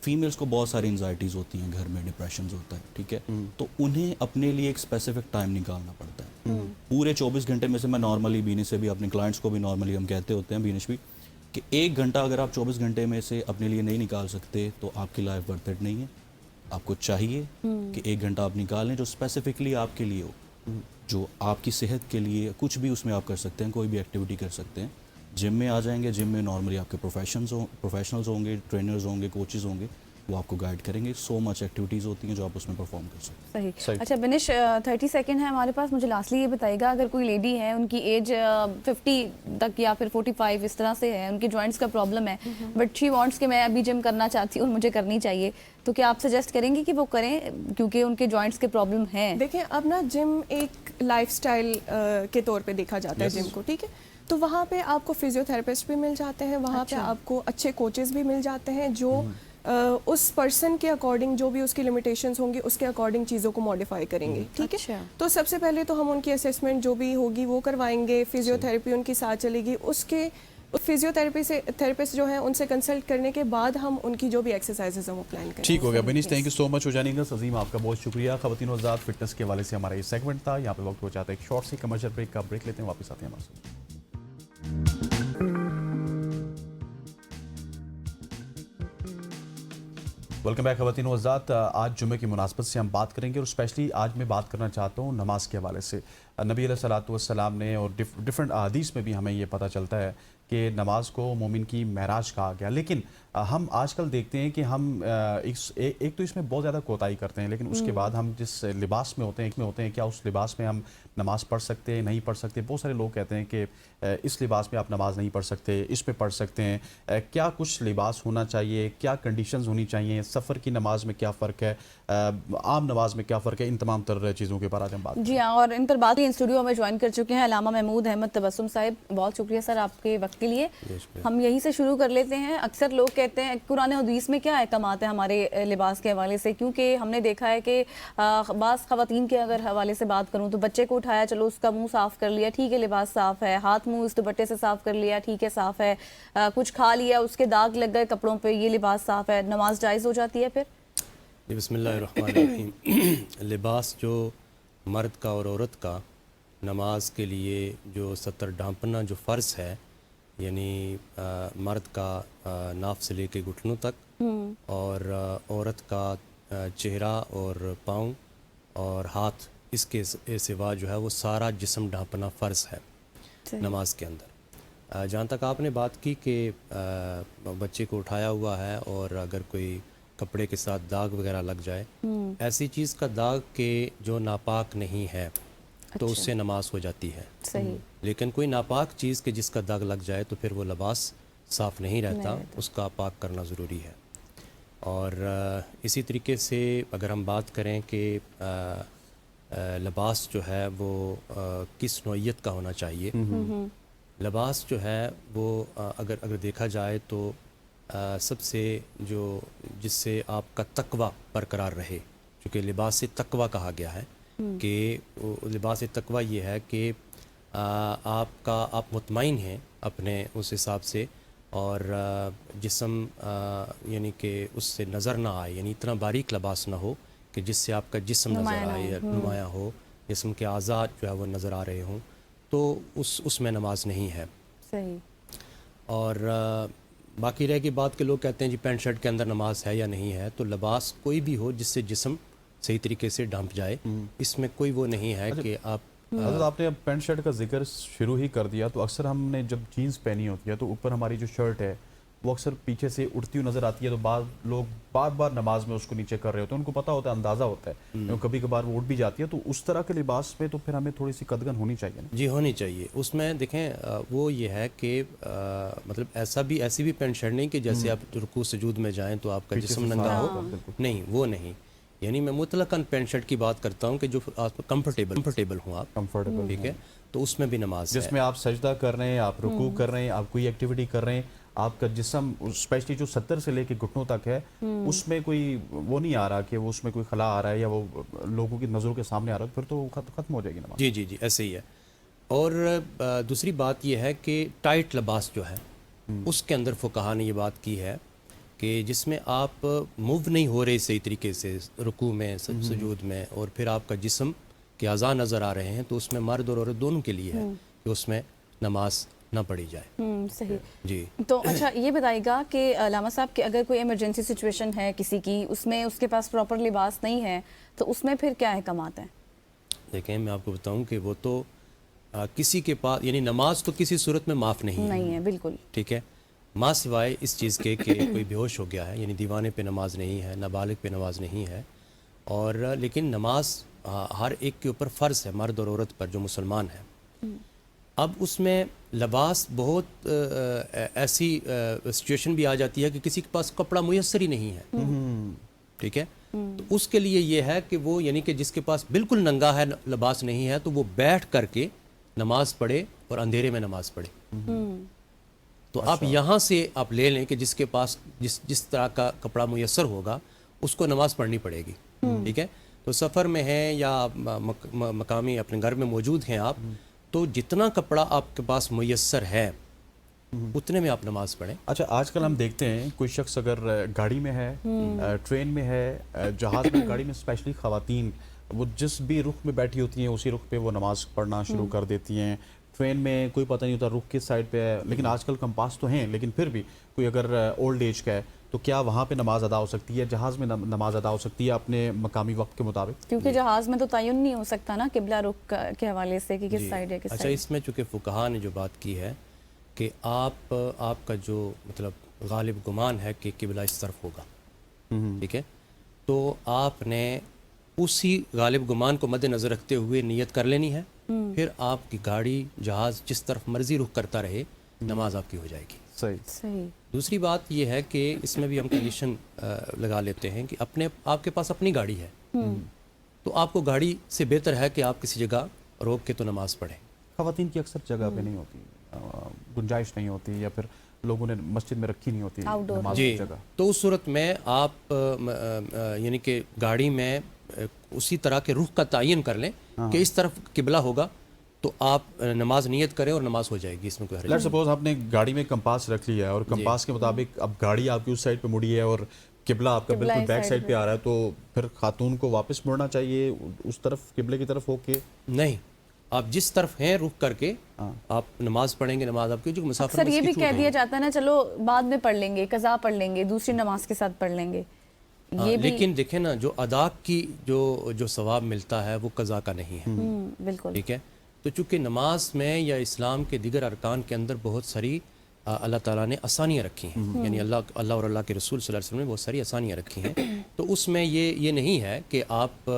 فیمیلس کو بہت ساری انزائٹیز ہوتی ہیں گھر میں، ڈپریشنز ہوتا ہے، ٹھیک ہے. تو انہیں اپنے لیے ایک اسپیسیفک ٹائم نکالنا پڑتا ہے. پورے 24 گھنٹے میں سے میں نارملی بینش سے بھی اپنے کلائنٹس کو بھی نارملی ہم کہتے ہوتے ہیں، بینش بھی، کہ 1 گھنٹہ اگر آپ 24 گھنٹے میں سے اپنے لیے نہیں نکال سکتے تو آپ کی لائف ورتھ اٹ نہیں ہے. آپ کو چاہیے کہ 1 گھنٹہ آپ نکال لیں جو اسپیسیفکلی آپ کے لیے ہو، جو آپ کی صحت کے لیے کچھ بھی اس میں آپ کر سکتے ہیں، کوئی بھی ایکٹیویٹی کر سکتے ہیں. جم میں آ جائیں گے، جم میں نارملی آپ کے پروفیشنلز ہوں گے، ٹرینرز ہوں گے، کوچز ہوں گے، وہ آپ کو گائیڈ کریں گے. سو مچ ایکٹیویٹیز ہوتی ہیں جو آپ اس میں پرفارم کر سکتے ہیں. صحیح. اچھا بنش 30 سیکنڈ ہے ہمارے پاس، مجھے لاسٹلی یہ بتائیے گا اگر کوئی لیڈی ہے، ان کی ایج 50 تک یا پھر 45 اس طرح سے ہے، ان کی جوائنٹس کا پرابلم ہے، بٹ شی وانٹس کہ میں ابھی جم کرنا چاہتی ہوں اور مجھے کرنی چاہیے، تو کیا آپ سجیسٹ کریں گے کہ وہ کریں کیونکہ ان کے جوائنٹس کے پرابلم ہیں؟ دیکھیں اب نا جم ایک لائف سٹائل کے طور پہ دیکھا جاتا ہے جم کو، ٹھیک ہے، تو وہاں پہ آپ کو فزیو تھراپسٹ بھی مل جاتے ہیں، وہاں پہ آپ کو اچھے کوچز بھی مل جاتے ہیں جو اس پرسن کے اکارڈنگ جو بھی اس کی لمیٹیشنز ہوں گی اس کے اکارڈنگ چیزوں کو ماڈیفائی کریں گے، ٹھیک ہے. تو سب سے پہلے تو ہم ان کی اسیسمنٹ جو بھی ہوگی وہ کروائیں گے، فزیو تھراپی ان کی ساتھ چلے گی، اس کے فزیو تھراپسٹ جو ہیں ان سے کنسلٹ کرنے کے بعد ہم ان کی جو بھی ایکسرسائزز ہیں وہ پلان کریں. ٹھیک ہو گیا بنیش، تھینک یو سو مچ. ہو جانے کا عظیم آپ کا بہت شکریہ. خواتین و آزاد فٹنس کے حوالے سے ہمارا یہ سیگمنٹ تھا. یہاں پہ وقت ہو جاتا ہے ایک شارٹ سی کمرشل بریک کا. بریک لیتے ہیں، واپس آتے ہیں ہمارے ساتھ. ویلکم بیک خواتین و حضرات. آج جمعے کی مناسبت سے ہم بات کریں گے اور اسپیشلی آج میں بات کرنا چاہتا ہوں نماز کے حوالے سے. نبی علیہ الصلوۃ والسلام نے اور ڈفرینٹ احادیث میں بھی ہمیں یہ پتہ چلتا ہے کہ نماز کو مومن کی معراج کہا گیا. لیکن ہم آج کل دیکھتے ہیں کہ ہم ایک تو اس میں بہت زیادہ کوتاہی کرتے ہیں، لیکن اس کے بعد ہم جس لباس میں ہوتے ہیں کیا اس لباس میں ہم نماز پڑھ سکتے ہیں، نہیں پڑھ سکتے. بہت سارے لوگ کہتے ہیں کہ اس لباس میں آپ نماز نہیں پڑھ سکتے، اس میں پڑھ سکتے ہیں. کیا کچھ لباس ہونا چاہیے، کیا کنڈیشنز ہونی چاہیے، سفر کی نماز میں کیا فرق ہے، عام نماز میں کیا فرق ہے، ان تمام تر چیزوں کے بارے میں بات. جی ہاں، اور ان پر بات اسٹوڈیو میں جوائن کر چکے ہیں علامہ محمود احمد تبسم صاحب. بہت شکریہ سر آپ کے وقت کے لیے. ہم یہیں سے شروع کر لیتے ہیں. اکثر لوگ کہتے ہیں قرآن حدیث میں کیا احکامات ہیں ہمارے لباس کے حوالے سے، کیونکہ ہم نے دیکھا ہے کہ بعض خواتین کے اگر حوالے سے بات کروں تو بچے کو اٹھایا، چلو اس کا منہ صاف کر لیا، ٹھیک ہے لباس صاف ہے، ہاتھ منہ اس دوپٹے سے صاف کر لیا، ٹھیک ہے صاف ہے، کچھ کھا لیا اس کے داغ لگ گئے کپڑوں پہ، یہ لباس صاف ہے، نماز جائز ہو جاتی ہے پھر؟ بسم اللہ الرحمن الرحیم. لباس جو مرد کا اور عورت کا نماز کے لیے جو ستر ڈھانپنا جو فرض ہے، یعنی مرد کا ناف سے لے کے گھٹنوں تک، اور عورت کا چہرہ اور پاؤں اور ہاتھ، اس کے سوا جو ہے وہ سارا جسم ڈھانپنا فرض ہے نماز کے اندر. جہاں تک آپ نے بات کی کہ بچے کو اٹھایا ہوا ہے اور اگر کوئی کپڑے کے ساتھ داغ وغیرہ لگ جائے، ایسی چیز کا داغ کہ جو ناپاک نہیں ہے تو اس سے نماز ہو جاتی ہے. صحیح. لیکن کوئی ناپاک چیز کہ جس کا داغ لگ جائے تو پھر وہ لباس صاف نہیں رہتا، اس کا پاک کرنا ضروری ہے. اور اسی طریقے سے اگر ہم بات کریں کہ لباس جو ہے وہ کس نوعیت کا ہونا چاہیے، لباس جو ہے وہ اگر دیکھا جائے تو سب سے جس سے آپ کا تقوی برقرار رہے، چونکہ لباس تقوی کہا گیا ہے کہ لباس تقوی یہ ہے کہ آپ مطمئن ہیں اپنے اس حساب سے، اور جسم یعنی کہ اس سے نظر نہ آئے، یعنی اتنا باریک لباس نہ ہو کہ جس سے آپ کا جسم نظر آئے یا نمایاں ہو، جسم کے اعضاء جو ہے وہ نظر آ رہے ہوں، تو اس میں نماز نہیں ہے. صحیح. اور باقی رہ گئی بات کہ لوگ کہتے ہیں جی پینٹ شرٹ کے اندر نماز ہے یا نہیں ہے. تو لباس کوئی بھی ہو جس سے جسم صحیح طریقے سے ڈھانپ جائے، اس میں کوئی وہ نہیں ہے کہ آپ حضرت آپ نے اب پینٹ شرٹ کا ذکر شروع ہی کر دیا، تو اکثر ہم نے جب جینز پہنی ہوتی ہے تو اوپر ہماری جو شرٹ ہے وہ اکثر پیچھے سے اڑتی ہوئی نظر آتی ہے، تو بعض لوگ بار بار نماز میں اس کو نیچے کر رہے ہوتے ہیں، ان کو پتہ ہوتا ہے، اندازہ ہوتا ہے، کبھی کبھار وہ اٹھ بھی جاتی ہے. تو اس طرح کے لباس میں تو پھر ہمیں تھوڑی سی قدغن ہونی چاہیے نا. جی ہونی چاہیے. اس میں دیکھیں وہ یہ ہے کہ مطلب ایسی بھی پینٹ شرٹ نہیں کہ جیسے آپ رکوع سجود میں جائیں تو آپ کا جسم ننگا ہو، نہیں وہ نہیں. یعنی میں مطلقاً پینٹ شرٹ کی بات کرتا ہوں کہ جو آپ کمفرٹیبل ہوں، آپ کمفرٹیبل، ٹھیک ہے، تو اس میں بھی نماز جس میں آپ سجدہ کر رہے ہیں، آپ رکوع کر رہے ہیں، آپ کوئی ایکٹیویٹی کر رہے ہیں، آپ کا جسم اسپیشلی جو 70 سے لے کے گھٹنوں تک ہے، اس میں کوئی وہ نہیں آ رہا کہ وہ اس میں کوئی خلا آ رہا ہے یا وہ لوگوں کی نظروں کے سامنے آ رہا ہے، پھر تو ختم ہو جائے گی نماز. جی ایسے ہی ہے. اور دوسری بات یہ ہے کہ ٹائٹ لباس جو ہے اس کے اندر فقہا نے یہ بات کی ہے کہ جس میں آپ موو نہیں ہو رہے صحیح طریقے سے رکوع میں، سجود میں، اور پھر آپ کا جسم کے اعضاء نظر آ رہے ہیں، تو اس میں مرد اور عورت دونوں کے لیے ہے کہ اس میں نماز نہ پڑھی جائے. صحیح. جی تو اچھا یہ بتائیے گا کہ علامہ صاحب کہ اگر کوئی ایمرجنسی سچویشن ہے کسی کی، اس میں اس کے پاس پراپر لباس نہیں ہے، تو اس میں پھر کیا احکامات ہیں؟ دیکھیں میں آپ کو بتاؤں کہ وہ تو کسی کے پاس، یعنی نماز تو کسی صورت میں معاف نہیں ہے. بالکل ٹھیک ہے، ماں سوائے اس چیز کے کہ کوئی بے ہوش ہو گیا ہے، یعنی دیوانے پہ نماز نہیں ہے، نابالغ پہ نماز نہیں ہے. اور لیکن نماز ہر ایک کے اوپر فرض ہے، مرد اور عورت پر جو مسلمان ہے. اب اس میں لباس بہت ایسی سچویشن بھی آ جاتی ہے کہ کسی کے پاس کپڑا میسر ہی نہیں ہے، ٹھیک ہے، تو اس کے لیے یہ ہے کہ وہ یعنی کہ جس کے پاس بالکل ننگا ہے، لباس نہیں ہے، تو وہ بیٹھ کر کے نماز پڑھے اور اندھیرے میں نماز پڑھے. تو آپ یہاں سے آپ لے لیں کہ جس کے پاس جس طرح کا کپڑا میسر ہوگا اس کو نماز پڑھنی پڑے گی. ٹھیک ہے، تو سفر میں ہیں یا مقامی اپنے گھر میں موجود ہیں آپ، تو جتنا کپڑا آپ کے پاس میسر ہے اتنے میں آپ نماز پڑھیں. اچھا آج کل ہم دیکھتے ہیں کوئی شخص اگر گاڑی میں ہے، ٹرین میں ہے، جہاز میں، گاڑی میں اسپیشلی خواتین، وہ جس بھی رخ میں بیٹھی ہوتی ہیں اسی رخ پہ وہ نماز پڑھنا شروع کر دیتی ہیں. ٹرین میں کوئی پتہ نہیں ہوتا رخ کس سائڈ پہ ہے، لیکن آج کل کمپاس تو ہیں، لیکن پھر بھی کوئی اگر اولڈ ایج کا ہے تو کیا وہاں پہ نماز ادا ہو سکتی ہے؟ جہاز میں نماز ادا ہو سکتی ہے اپنے مقامی وقت کے مطابق؟ کیونکہ جہاز میں تو تعین نہیں ہو سکتا نا قبلہ رخ کے حوالے سے کہ کس سائڈ ہے کس سائڈ. اچھا اس میں چونکہ فقہا نے جو بات کی ہے کہ آپ کا جو مطلب غالب گمان ہے کہ قبلہ اس طرف ہوگا، ٹھیک ہے، تو آپ نے اسی غالب گمان کو مد نظر رکھتے ہوئے نیت کر لینی ہے، پھر آپ کی گاڑی جہاز جس طرف مرضی رخ کرتا رہے، نماز آپ کی ہو جائے گی. صحیح. دوسری بات یہ ہے کہ اس میں بھی ہم کنڈیشن لگا لیتے ہیں کہ آپ کے پاس اپنی گاڑی ہے، تو آپ کو گاڑی سے بہتر ہے کہ آپ کسی جگہ روک کے تو نماز پڑھیں. خواتین کی اکثر جگہ پہ نہیں ہوتی، گنجائش نہیں ہوتی، یا پھر لوگوں نے مسجد میں رکھی نہیں ہوتی نماز کی جگہ. تو اس صورت میں آپ یعنی کہ گاڑی میں اسی طرح کے رخ کا تعین کر لیں کہ اس طرف قبلہ ہوگا، تو آپ نماز نیت کریں اور نماز ہو جائے گی. اس میں کوئی حرج نہیں. لیٹس سپوز آپ نے گاڑی میں کمپاس رکھ لیا ہے اور کمپاس کے مطابق اب گاڑی آپ کی اس سائڈ پہ مڑی ہے اور قبلہ آپ کا قبلہ بالکل اس بیک side سائڈ پہ میں۔ آ رہا ہے، تو پھر خاتون کو واپس مڑنا چاہیے اس طرف قبلے کی طرف ہو کے؟ نہیں، آپ جس طرف ہیں رخ کر کے آپ نماز پڑھیں گے، نماز آپ کی جو مسافر اکثر میں یہ اس کی بھی چھوٹ کہہ نہیں دیا ہے۔ جاتا ہے نا، چلو بعد میں پڑھ لیں گے، قضا پڑھ لیں گے، دوسری نماز کے ساتھ پڑھ لیں گے، یہ بھی لیکن دیکھیں نا، جو ادا کی جو ثواب ملتا ہے وہ قضا کا نہیں ہے، بالکل ٹھیک ہے؟ تو چونکہ نماز میں یا اسلام کے دیگر ارکان کے اندر بہت ساری اللہ تعالیٰ نے آسانیاں رکھی ہیں، یعنی اللہ اور اللہ کے رسول صلی اللہ علیہ وسلم نے بہت ساری آسانیاں رکھی ہیں، تو اس میں یہ نہیں ہے کہ آپ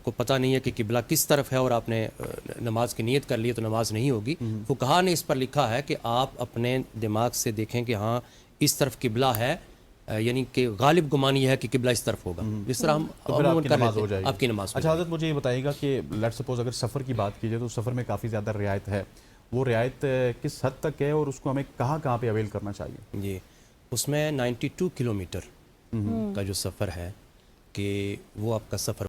کو پتہ نہیں ہے کہ قبلہ کس طرف ہے اور آپ نے نماز کی نیت کر لی تو نماز نہیں ہوگی۔ فقہا نے اس پر لکھا ہے کہ آپ اپنے دماغ سے دیکھیں کہ ہاں اس طرف قبلہ ہے، یعنی کہ غالب گمان یہ ہے کہ قبلہ اس طرف ہوگا، جس طرح ہم تو پھر آپ عموماً کی کر نماز لیتے ہو ہیں، جائے گی۔ آپ کی نماز ہو اچھا جائے گی۔ حضرت مجھے یہ بتائیے گا کہ لیٹ سپوز اگر سفر کی بات کی جائے تو سفر میں کافی زیادہ رعایت ہے، وہ رعایت کس حد تک ہے اور اس کو ہمیں کہاں پہ اویل کرنا چاہیے؟ جی، اس میں 92 کلومیٹر کا جو سفر ہے کہ وہ آپ کا سفر